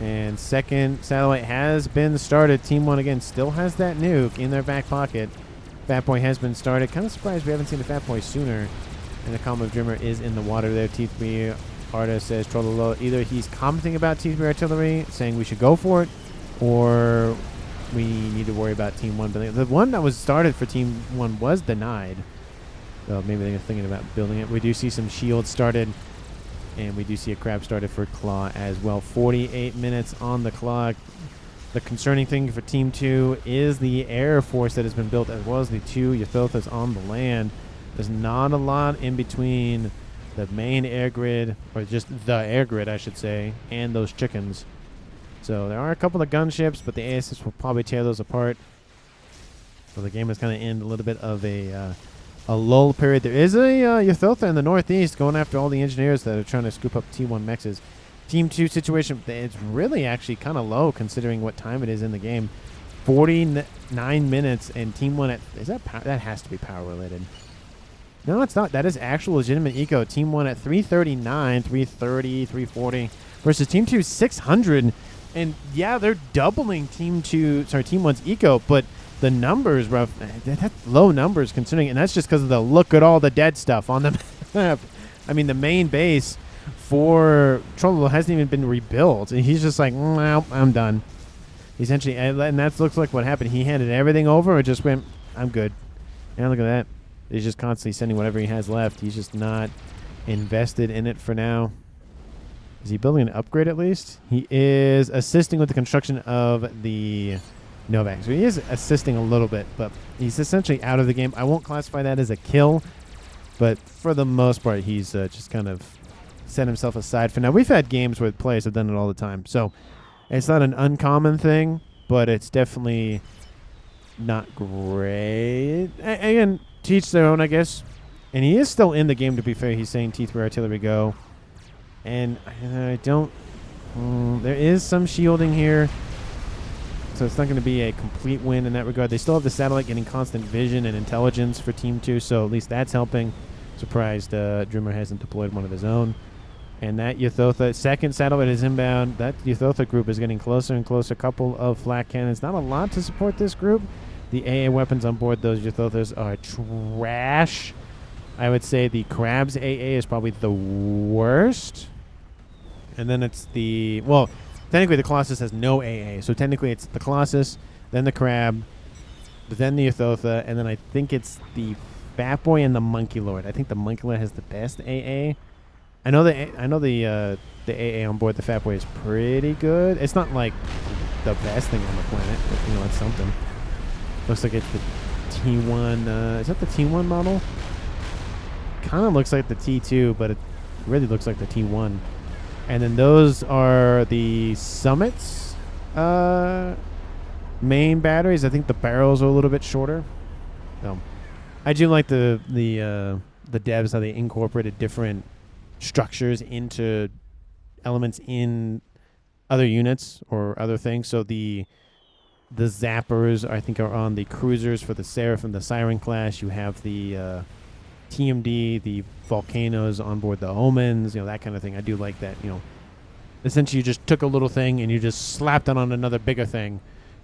And second satellite has been started. Team 1 again still has that nuke in their back pocket. Fat Boy has been started. Kind of surprised we haven't seen the Fat Boy sooner. And the Column of Dreamer is in the water there. T3 Artist says Trollolo. Either he's commenting about T3 artillery, saying we should go for it, or we need to worry about Team 1 building it. The one that was started for Team 1 was denied. So maybe they're thinking about building it. We do see some shields started, and we do see a crab started for Claw as well. 48 minutes on the clock. The concerning thing for Team 2 is the air force that has been built, as well as the 2 Ythothas on the land. There's not a lot in between the main air grid, or just the air grid, I should say, and those chickens. So there are a couple of gunships, but the ASS will probably tear those apart. So the game is kind of in a little bit of a lull period. There is a Ythotha in the northeast going after all the engineers that are trying to scoop up T1 mexes. Team 2 situation, it's really actually kind of low considering what time it is in the game. 49 minutes, and Team 1 is that that has to be power related. No, it's not. That is actual legitimate eco. Team 1 at 339, 330, 340 versus Team 2 600. And yeah, they're doubling Team 1's eco, but the numbers, bro, that's low numbers considering, and that's just because of the look at all the dead stuff on the map. I mean, the main base for Trollolo hasn't even been rebuilt, and he's just like, well, I'm done. Essentially, and that looks like what happened. He handed everything over, or just went, I'm good. And look at that. He's just constantly sending whatever he has left. He's just not invested in it for now. Is he building an upgrade at least? He is assisting with the construction of the Novak. So he is assisting a little bit, but he's essentially out of the game. I won't classify that as a kill, but for the most part, he's just kind of set himself aside for now. We've had games where players have done it all the time. So it's not an uncommon thing, but it's definitely not great. Again, teach their own, I guess. And he is still in the game, to be fair. He's saying T3 artillery go. And I don't... there is some shielding here. So it's not going to be a complete win in that regard. They still have the satellite getting constant vision and intelligence for Team 2, so at least that's helping. Surprised Drimmer hasn't deployed one of his own. And that Ythotha, second satellite is inbound. That Ythotha group is getting closer and closer. Couple of flak cannons. Not a lot to support this group. The AA weapons on board those Ythothas are trash. I would say the Crab's AA is probably the worst. And then it's the... Well, technically the Colossus has no AA. So technically it's the Colossus, then the Crab, then the Ythotha, and then I think it's the Fat Boy and the Monkey Lord. I think the Monkey Lord has the best AA. I know the AA on board the Fat Boy is pretty good. It's not like the best thing on the planet, but you know, it's something. Looks like it's the T1. Is that the T1 model? Kind of looks like the T2, but it really looks like the T1. And then those are the Summit's main batteries. I think the barrels are a little bit shorter. So I do like the devs, how they incorporated different structures into elements in other units or other things. So the zappers, I think, are on the cruisers for the Seraph and the Siren class. You have the TMD, the volcanoes on board the Omens, you know, that kind of thing. I do like that, you know. Essentially, you just took a little thing and you just slapped it on another bigger thing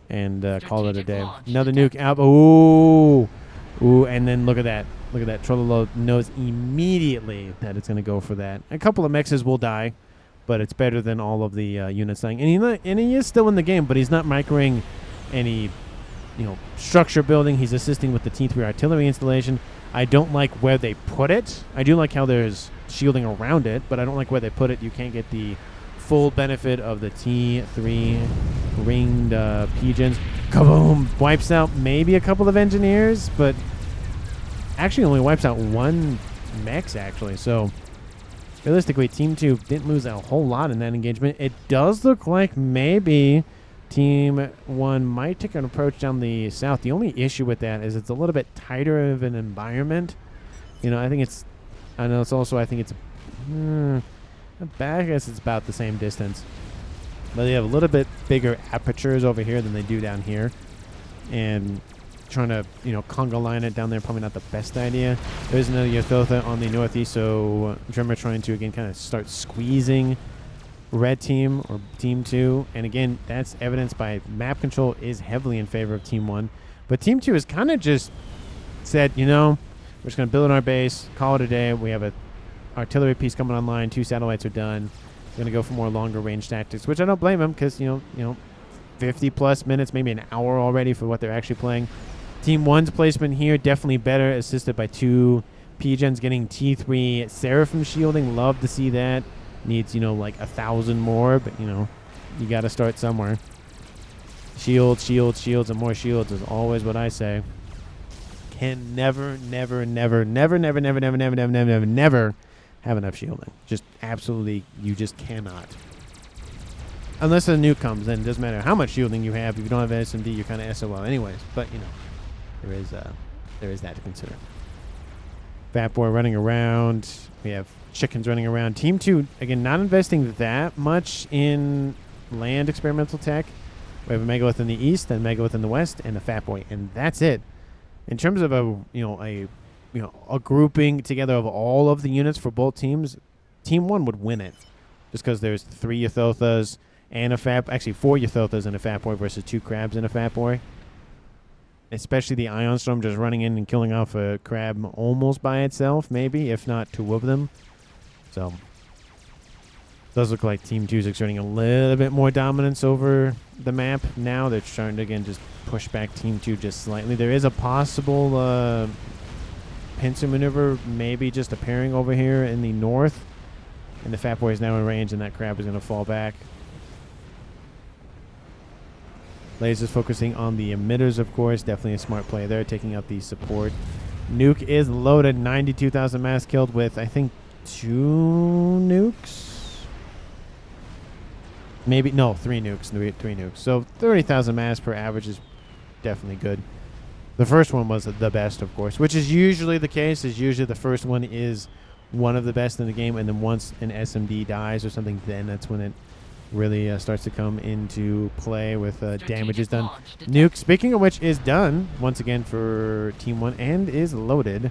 and called it a day. Another nuke out. Ooh. Ooh, and then look at that. Look at that. Trololo knows immediately that it's going to go for that. A couple of mexes will die, but it's better than all of the units dying. And he is still in the game, but he's not microing any, you know, structure building. He's assisting with the T3 artillery installation. I don't like where they put it. I do like how there's shielding around it, but I don't like where they put it. You can't get the full benefit of the T3 ringed pigeons. Kaboom! Wipes out maybe a couple of engineers, but actually only wipes out one mechs, actually. So realistically, Team 2 didn't lose a whole lot in that engagement. It does look like maybe Team 1 might take an approach down the south. The only issue with that is it's a little bit tighter of an environment. You know, I think it's I guess it's about the same distance. But they have a little bit bigger apertures over here than they do down here. And trying to, you know, conga line it down there, probably not the best idea. There's another Ythotha on the northeast, so Drummer trying to, again, kind of start squeezing red team or Team 2. And again, that's evidenced by map control is heavily in favor of Team 1. But Team 2 has kind of just said, you know, we're just going to build our base, call it a day. We have a artillery piece coming online. 2 satellites are done. Going to go for more longer range tactics, which I don't blame them because, you know, 50 plus minutes, maybe an hour already for what they're actually playing. Team 1's placement here definitely better, assisted by 2 P-Gens getting T3 Seraphim shielding. Love to see that. Needs, you know, like 1,000 more, but, you know, you got to start somewhere. Shields, shields, shields, and more shields is always what I say. Can never have enough shielding. Just absolutely, you just cannot. Unless a nuke comes, then it doesn't matter how much shielding you have. If you don't have SMD, you're kind of SOL anyways. But, you know, there is that to consider. Fat Boy running around. We have chickens running around. Team 2, again, not investing that much in land experimental tech. We have a Megalith in the east, and a Megalith in the west, and a Fat Boy, and that's it. In terms of a grouping together of all of the units for both teams, Team 1 would win it. Just because there's 3 Ythothas and a Fat... Actually, 4 Ythothas and a Fat Boy versus 2 Crabs and a Fat Boy. Especially the Ion Storm just running in and killing off a Crab almost by itself, maybe, if not 2 of them. So, does look like Team 2 is exerting a little bit more dominance over the map now. They're trying to, again, just push back Team 2 just slightly. There is a possible... pincer maneuver maybe just appearing over here in the north, and the Fat Boy is now in range, and that Crab is going to fall back. Lasers focusing on the emitters, of course. Definitely a smart play there, taking out the support. Nuke is loaded. 92,000 mass killed with, I think, 2 nukes? Maybe, no, 3 nukes. 3 nukes. So 30,000 mass per average is definitely good. The first one was the best, of course, which is usually the case. Is usually the first one is one of the best in the game, and then once an SMD dies or something, then that's when it really starts to come into play with damage is done. Nuke, speaking of which, is done once again for Team 1 and is loaded.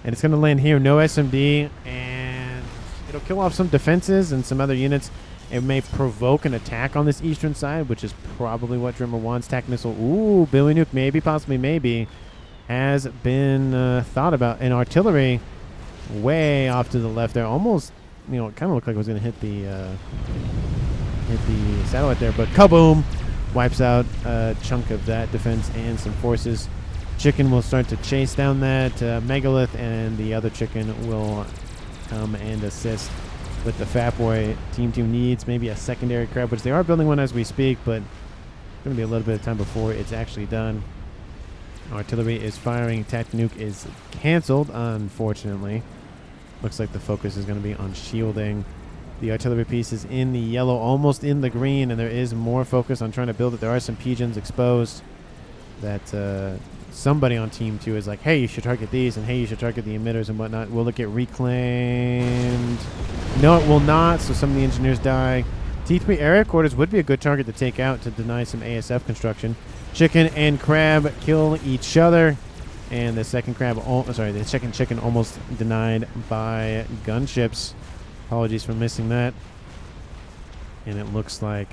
And it's going to land here. No SMD, and it'll kill off some defenses and some other units. It may provoke an attack on this eastern side, which is probably what Drimmer wants. Tac missile. Ooh, Billy Nuke, maybe, possibly, maybe, has been thought about. And artillery way off to the left there. Almost, you know, it kind of looked like it was going to hit the satellite there, but kaboom! Wipes out a chunk of that defense and some forces. Chicken will start to chase down that megalith, and the other chicken will come and assist with the FAF boy. Team 2 needs maybe a secondary crab, which they are building one as we speak, but it's going to be a little bit of time before it's actually done. Artillery is firing. Tactic nuke is canceled, unfortunately. Looks like the focus is going to be on shielding. The artillery piece is in the yellow, almost in the green, and there is more focus on trying to build it. There are some pigeons exposed that somebody on Team 2 is like, hey, you should target these, and hey, you should target the emitters and whatnot. Will it get reclaimed? No, it will not, so some of the engineers die. T3 area quarters would be a good target to take out to deny some ASF construction. Chicken and crab kill each other, and the second crab, the second chicken almost denied by gunships. Apologies for missing that. And it looks like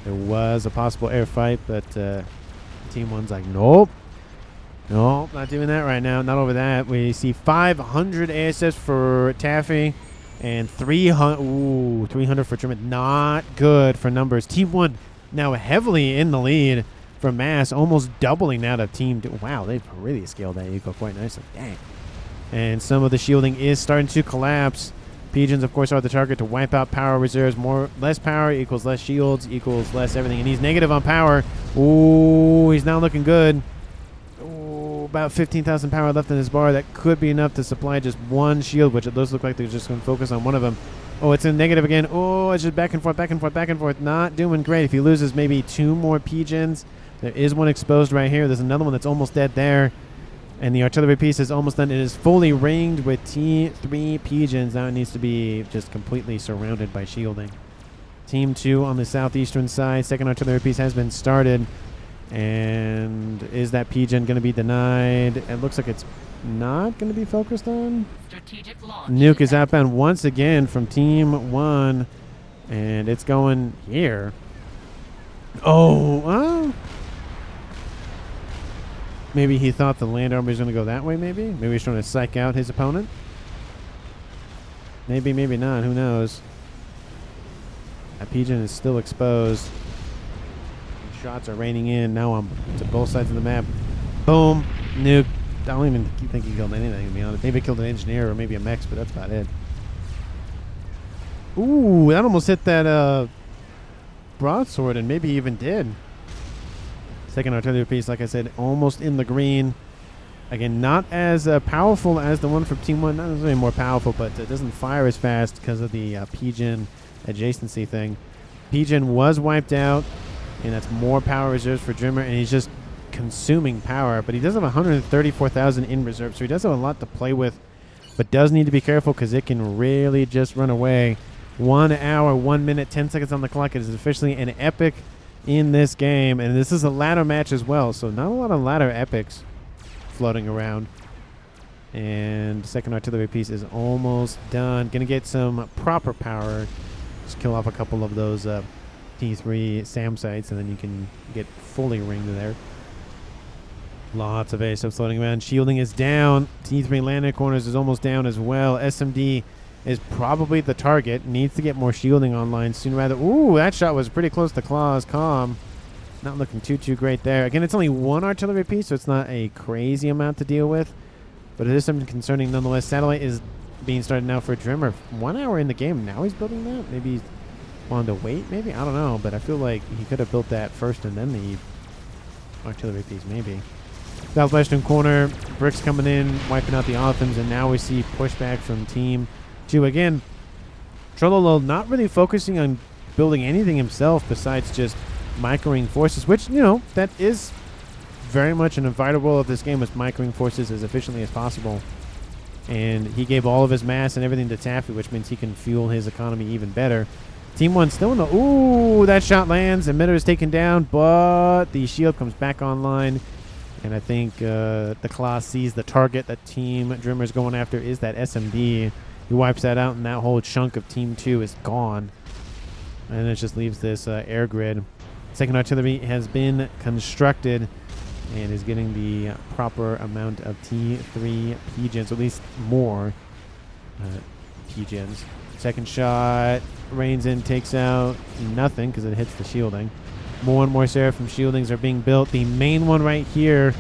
there was a possible air fight, but Team 1's like, nope. Nope, not doing that right now. Not over that. We see 500 ASFs for Taffy and 300 for Trimmet. Not good for numbers. Team 1 now heavily in the lead for mass, almost doubling that of Team 2. Wow, they've really scaled that eco quite nicely. Dang. And some of the shielding is starting to collapse. Pigeons, of course, are the target to wipe out power reserves. Less power equals less shields equals less everything. And he's negative on power. Ooh, he's not looking good. Ooh, about 15,000 power left in his bar. That could be enough to supply just one shield, which it does look like they're just going to focus on one of them. Oh, it's in negative again. Oh, it's just back and forth, back and forth, back and forth. Not doing great. If he loses maybe 2 more pigeons, there is one exposed right here. There's another one that's almost dead there. And the artillery piece is almost done. It is fully ringed with T3 pigeons. Now it needs to be just completely surrounded by shielding. Team 2 on the southeastern side. Second artillery piece has been started. And is that pigeon going to be denied? It looks like it's not going to be focused on. Nuke is outbound once again from Team 1. And it's going here. Oh, well. Maybe he thought the land army was going to go that way, maybe? Maybe he's trying to psych out his opponent? Maybe, maybe not. Who knows? That pigeon is still exposed. Shots are raining in. Now I'm to both sides of the map. Boom. Nuke. I don't even think he killed anything, to be honest. Maybe he killed an engineer or maybe a mech, but that's about it. Ooh, that almost hit that broadsword, and maybe he even did. Second artillery piece, like I said, almost in the green. Again, not as powerful as the one from Team 1. Not necessarily more powerful, but it doesn't fire as fast because of the pigeon adjacency thing. Pigeon was wiped out, and that's more power reserves for Drimmer, and he's just consuming power. But he does have 134,000 in reserve, so he does have a lot to play with, but does need to be careful because it can really just run away. 1 hour, 1 minute, 10 seconds on the clock. It is officially an epic in this game, and this is a ladder match as well, so not a lot of ladder epics floating around. And second artillery piece is almost done. Gonna get some proper power. Just kill off a couple of those T3 SAM sites, and then you can get fully ringed there. Lots of ASF floating around. Shielding is down. T3 landing corners is almost down as well. SMD is probably the target. Needs to get more shielding online sooner rather. Ooh, that shot was pretty close to Claw's Calm. Not looking too great there. Again, it's only one artillery piece, so it's not a crazy amount to deal with. But it is something concerning nonetheless. Satellite is being started now for Drimmer. 1 hour in the game. Now he's building that? Maybe he's wanted to wait, maybe? I don't know, but I feel like he could have built that first and then the artillery piece, maybe. Southwestern corner, bricks coming in, wiping out the Othams, and now we see pushback from Team 2. Again, Trololo not really focusing on building anything himself besides just microing forces, which, you know, that is very much an vital role of this game, is microing forces as efficiently as possible. And he gave all of his mass and everything to Taffy, which means he can fuel his economy even better. Team 1 still in the... Ooh, that shot lands. Emitter is taken down, but the shield comes back online. And I think the Claw sees the target that Team Drimmer's going after is that SMD. He wipes that out, and that whole chunk of Team 2 is gone. And it just leaves this air grid. Second artillery has been constructed and is getting the proper amount of T3 P-gens, at least more P-gens. Second shot rains in, takes out nothing because it hits the shielding. More and more Seraphim shieldings are being built. The main one right here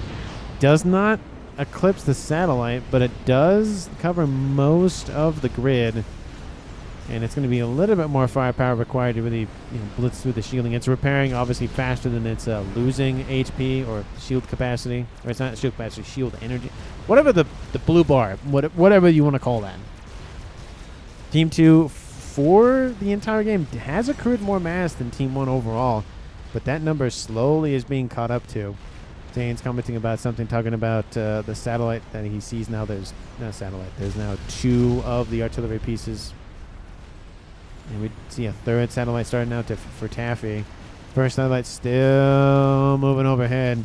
does not eclipse the satellite, but it does cover most of the grid. And it's going to be a little bit more firepower required to really blitz through the shielding. It's repairing obviously faster than it's losing HP or shield capacity. Or it's not shield capacity, shield energy. Whatever the blue bar, whatever you want to call that. Team 2, for the entire game, has accrued more mass than Team 1 overall. But that number slowly is being caught up to. Zane's commenting about something, talking about the satellite that he sees now. There's no satellite. There's now 2 of the artillery pieces. And we see a third satellite starting out for Taffy. First satellite still moving overhead.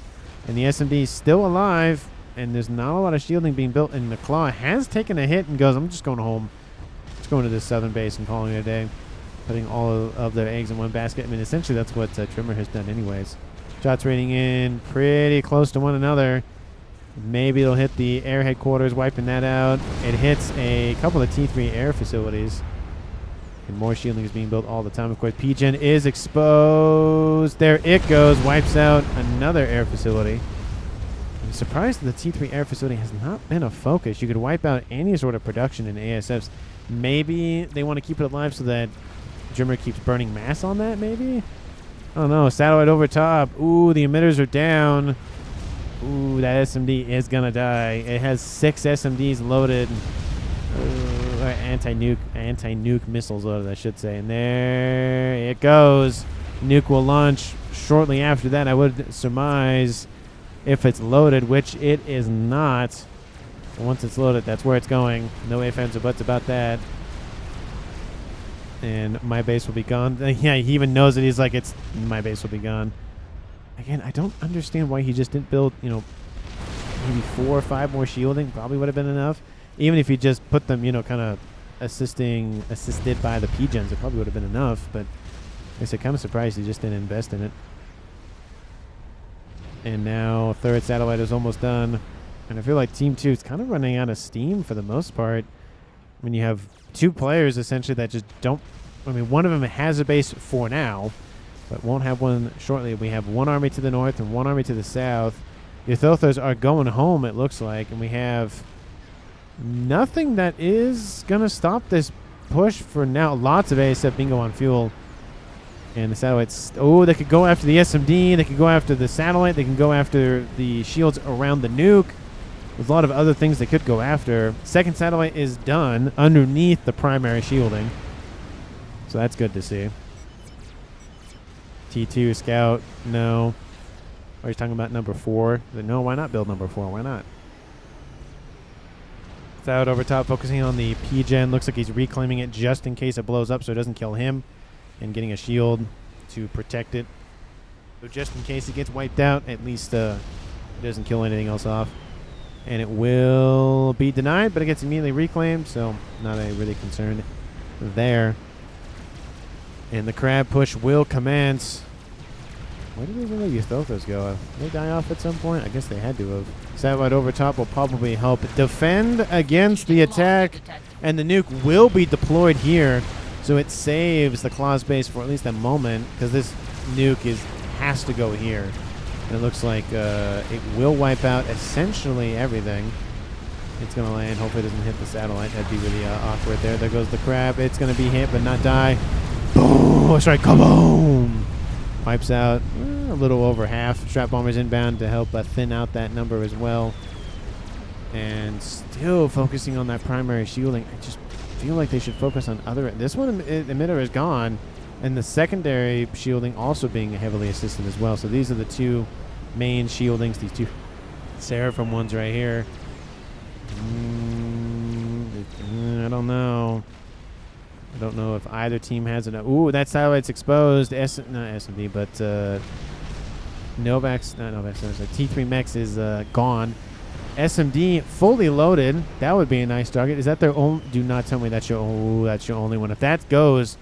And the SMD is still alive. And there's not a lot of shielding being built. And the Claw has taken a hit and goes, I'm just going home. Just going to this southern base and calling it a day. Putting all of their eggs in one basket. I mean, essentially that's what Trimmer has done anyways. Shots raining in pretty close to one another. Maybe it'll hit the air headquarters, wiping that out. It hits a couple of T3 air facilities. And more shielding is being built all the time. Of course, P-Gen is exposed. There it goes. Wipes out another air facility. I'm surprised that the T3 air facility has not been a focus. You could wipe out any sort of production in ASFs. Maybe they want to keep it alive so that Drimmer keeps burning mass on that, maybe? I don't know. Satellite over top. Ooh, the emitters are down. Ooh, that SMD is going to die. It has 6 SMDs loaded. Anti-nuke missiles loaded, I should say. And there it goes. Nuke will launch shortly after that, I would surmise, if it's loaded, which it is not. Once it's loaded, that's where it's going. No ifs, ands, or buts about that. And my base will be gone. Yeah, he even knows it. He's like, it's my base will be gone. Again, I don't understand why he just didn't build, maybe 4 or 5 more shielding. Probably would have been enough. Even if you just put them, kind of assisted by the P-Gens, it probably would have been enough. But like I said, kind of surprised he just didn't invest in it. And now third satellite is almost done. And I feel like Team 2 is kind of running out of steam for the most part. I mean, you have 2 players essentially that just don't... I mean, one of them has a base for now, but won't have one shortly. We have 1 army to the north and 1 army to the south. The Ythothos are going home, it looks like, and we have nothing that is going to stop this push for now. Lots of ASF bingo on fuel. And the satellites... Oh, they could go after the SMD. They could go after the satellite. They can go after the shields around the nuke. There's a lot of other things they could go after. Second satellite is done underneath the primary shielding. So that's good to see. T2 scout. No. Or he's talking about number 4. No, why not build number 4? Why not? Scout over top, focusing on the P-Gen. Looks like he's reclaiming it just in case it blows up so it doesn't kill him. And getting a shield to protect it. So just in case it gets wiped out, at least it doesn't kill anything else off. And it will be denied, but it gets immediately reclaimed, so not a really concern there. And the crab push will commence. Where did those other Ythothos go? Did they die off at some point? I guess they had to have. Satellite over top will probably help defend against the attack, and the nuke will be deployed here, so it saves the Claw's base for at least a moment, because this nuke has to go here. And it looks like it will wipe out essentially everything. It's going to land. Hopefully it doesn't hit the satellite. That'd be really awkward there. There goes the crab. It's going to be hit but not die. Boom! Strike, kaboom! Wipes out a little over half. Strap bombers inbound to help thin out that number as well. And still focusing on that primary shielding. I just feel like they should focus on other... This one, emitter is gone. And the secondary shielding also being heavily assisted as well. So these are the 2 main shieldings. These 2 Seraphim ones right here. I don't know. I don't know if either team has it. Ooh, that satellite's exposed. Not SMD, but Novak's, not Novak's, T3 Mex is gone. SMD fully loaded. That would be a nice target. Is that their own? Do not tell me that's your only one. If that goes,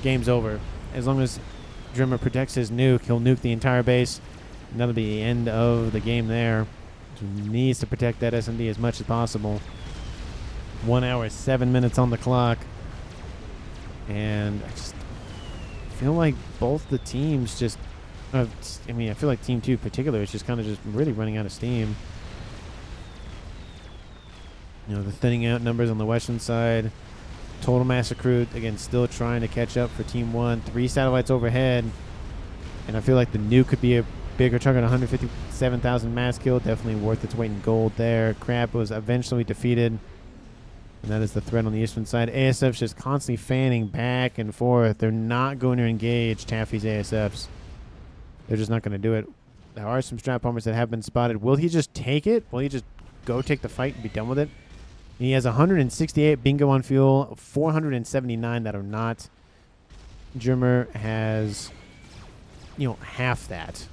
game's over. As long as Drimmer protects his nuke, he'll nuke the entire base. And that'll be the end of the game there. He needs to protect that SMD as much as possible. 1 hour, 7 minutes on the clock. And I just feel like both the teams just, I feel like Team 2 in particular is just kind of just really running out of steam. You know, the thinning out numbers on the Western side. Total mass recruit, again, still trying to catch up for Team 1. 3 satellites overhead. And I feel like the nuke could be a bigger target. 157,000 mass kill. Definitely worth its weight in gold there. Crab was eventually defeated. And that is the threat on the eastern side. ASF's just constantly fanning back and forth. They're not going to engage Taffy's ASFs. They're just not going to do it. There are some strap bombers that have been spotted. Will he just take it? Will he just go take the fight and be done with it? He has 168 bingo on fuel, 479 that are not. Drimmer has, half that.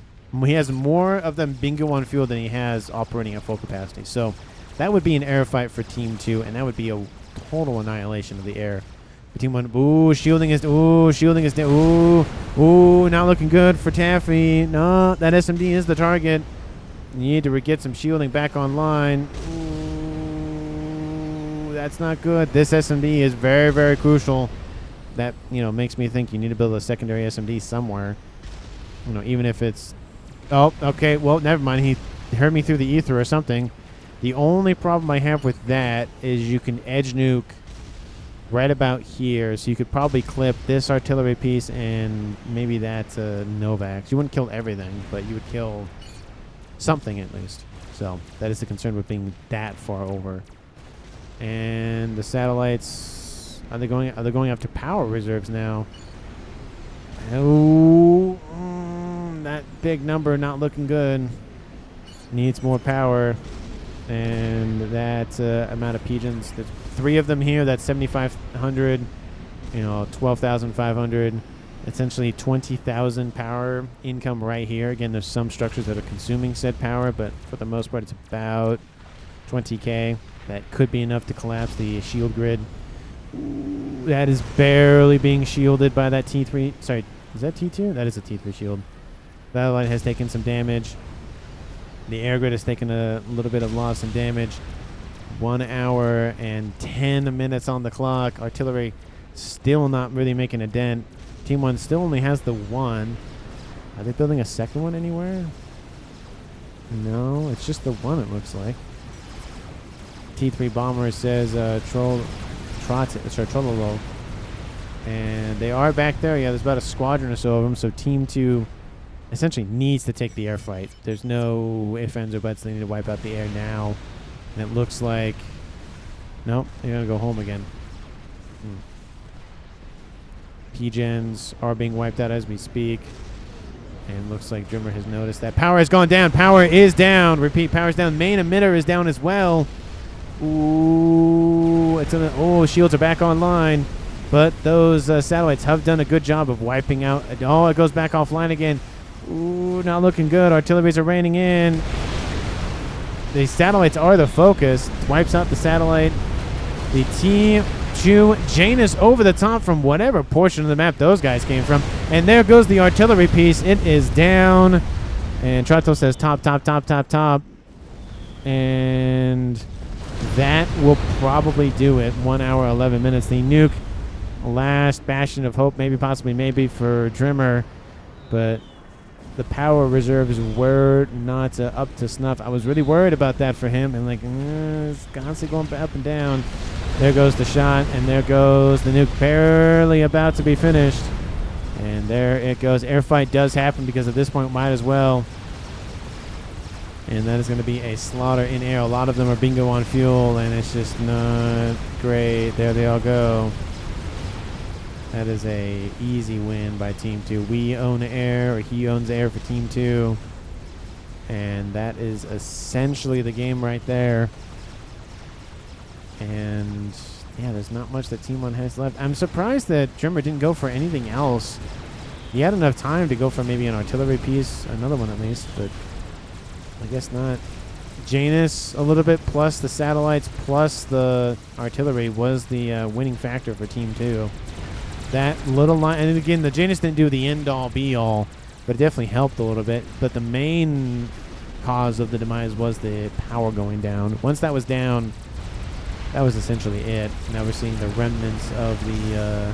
He has more of them bingo on fuel than he has operating at full capacity. So that would be an air fight for Team 2, and that would be a total annihilation of the air. For Team 1, shielding is down. Not looking good for Taffy. No, that SMD is the target. You need to get some shielding back online. That's not good. This SMD is very, very crucial. That, makes me think you need to build a secondary SMD somewhere. Even if it's... Oh, okay. Well, never mind. He heard me through the ether or something. The only problem I have with that is you can edge nuke right about here. So you could probably clip this artillery piece and maybe that Novak. You wouldn't kill everything, but you would kill something at least. So that is the concern with being that far over. And the satellites, are they going after power reserves now? Oh, that big number not looking good. Needs more power. And that amount of pigeons, there's 3 of them here. That's 7,500, 12,500. Essentially 20,000 power income right here. Again, there's some structures that are consuming said power, but for the most part, it's about 20k. That could be enough to collapse the shield grid. Ooh, that is barely being shielded by that T3. Sorry, is that T2? That is a T3 shield. That line has taken some damage. The air grid has taken a little bit of loss and damage. 1 hour and 10 minutes on the clock. Artillery still not really making a dent. Team 1 still only has the 1. Are they building a second one anywhere? No, it's just the 1 it looks like. T3 bomber says Trollolo. And they are back there. Yeah, there's about a squadron or so of them. So Team 2 essentially needs to take the air fight. There's no ifs, ands, or buts. They need to wipe out the air now. And it looks like... Nope, they're going to go home again. P-gens are being wiped out as we speak. And looks like Drimmer has noticed that. Power has gone down. Power is down. Repeat, power is down. Main emitter is down as well. Ooh, shields are back online. But those satellites have done a good job of wiping out. Oh, it goes back offline again. Ooh, not looking good. Artilleries are raining in. The satellites are the focus. Wipes out the satellite. The Team 2 Janus over the top from whatever portion of the map those guys came from. And there goes the artillery piece. It is down. And Trato says top. And that will probably do it. 1 hour, 11 minutes. The nuke, last bastion of hope, maybe for Drimmer. But the power reserves were not up to snuff. I was really worried about that for him. And it's constantly going up and down. There goes the shot, and there goes the nuke, barely about to be finished. And there it goes. Air fight does happen because at this point might as well. And that is going to be a slaughter in air. A lot of them are bingo on fuel, and it's just not great. There they all go. That is a easy win by Team 2. We own air, or he owns air for Team 2. And that is essentially the game right there. And yeah, there's not much that Team 1 has left. I'm surprised that Trimmer didn't go for anything else. He had enough time to go for maybe an artillery piece, another one at least, but I guess not. Janus a little bit, plus the satellites, plus the artillery was the winning factor for Team 2. That little line, and again, the Janus didn't do the end-all, be-all, but it definitely helped a little bit. But the main cause of the demise was the power going down. Once that was down, that was essentially it. Now we're seeing the remnants of the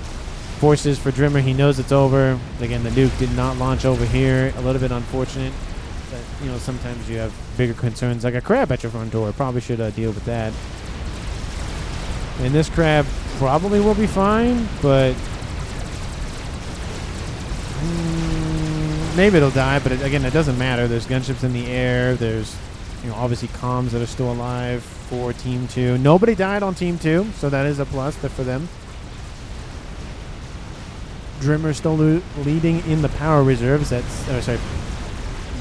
forces for Drimmer. He knows it's over. Again, the nuke did not launch over here. A little bit unfortunate. But, you know, sometimes you have bigger concerns, like a crab at your front door. Probably should deal with that. And this crab probably will be fine, but maybe it'll die. But again, it doesn't matter. There's gunships in the air. There's, you know, obviously comms that are still alive for Team 2. Nobody died on Team 2, so that is a plus for them. Drimmer still leading in the power reserves. That's, sorry,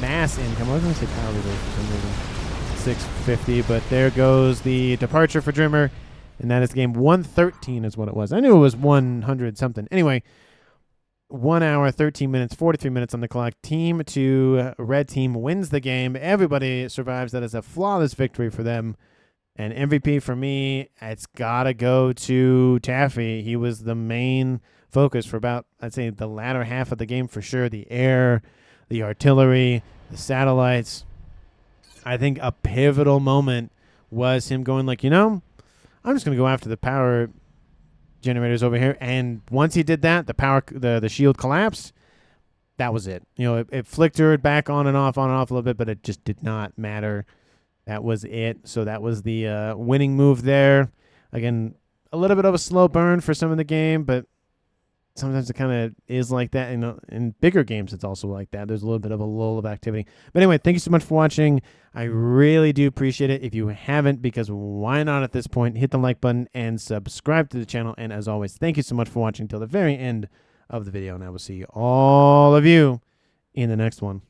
mass income. I was going to say power reserves for some reason. 650, but there goes the departure for Drimmer, and that is game 113 is what it was. I knew it was 100 something. Anyway, 1 hour, 13 minutes, 43 minutes on the clock. Team 2, red team, wins the game. Everybody survives. That is a flawless victory for them. And MVP for me, it's got to go to Taffy. He was the main focus for about, I'd say, the latter half of the game for sure. The air, the artillery, the satellites. I think a pivotal moment was him going like, you know, I'm just going to go after the power generators over here. And once he did that, the shield collapsed. That was it. You know, it flickered back on and off a little bit, but it just did not matter. That was it. So that was the winning move there. Again, a little bit of a slow burn for some of the game, but sometimes it kind of is like that. In bigger games, it's also like that. There's a little bit of a lull of activity. But anyway, thank you so much for watching. I really do appreciate it. If you haven't, because why not at this point, hit the like button and subscribe to the channel. And as always, thank you so much for watching till the very end of the video. And I will see all of you in the next one.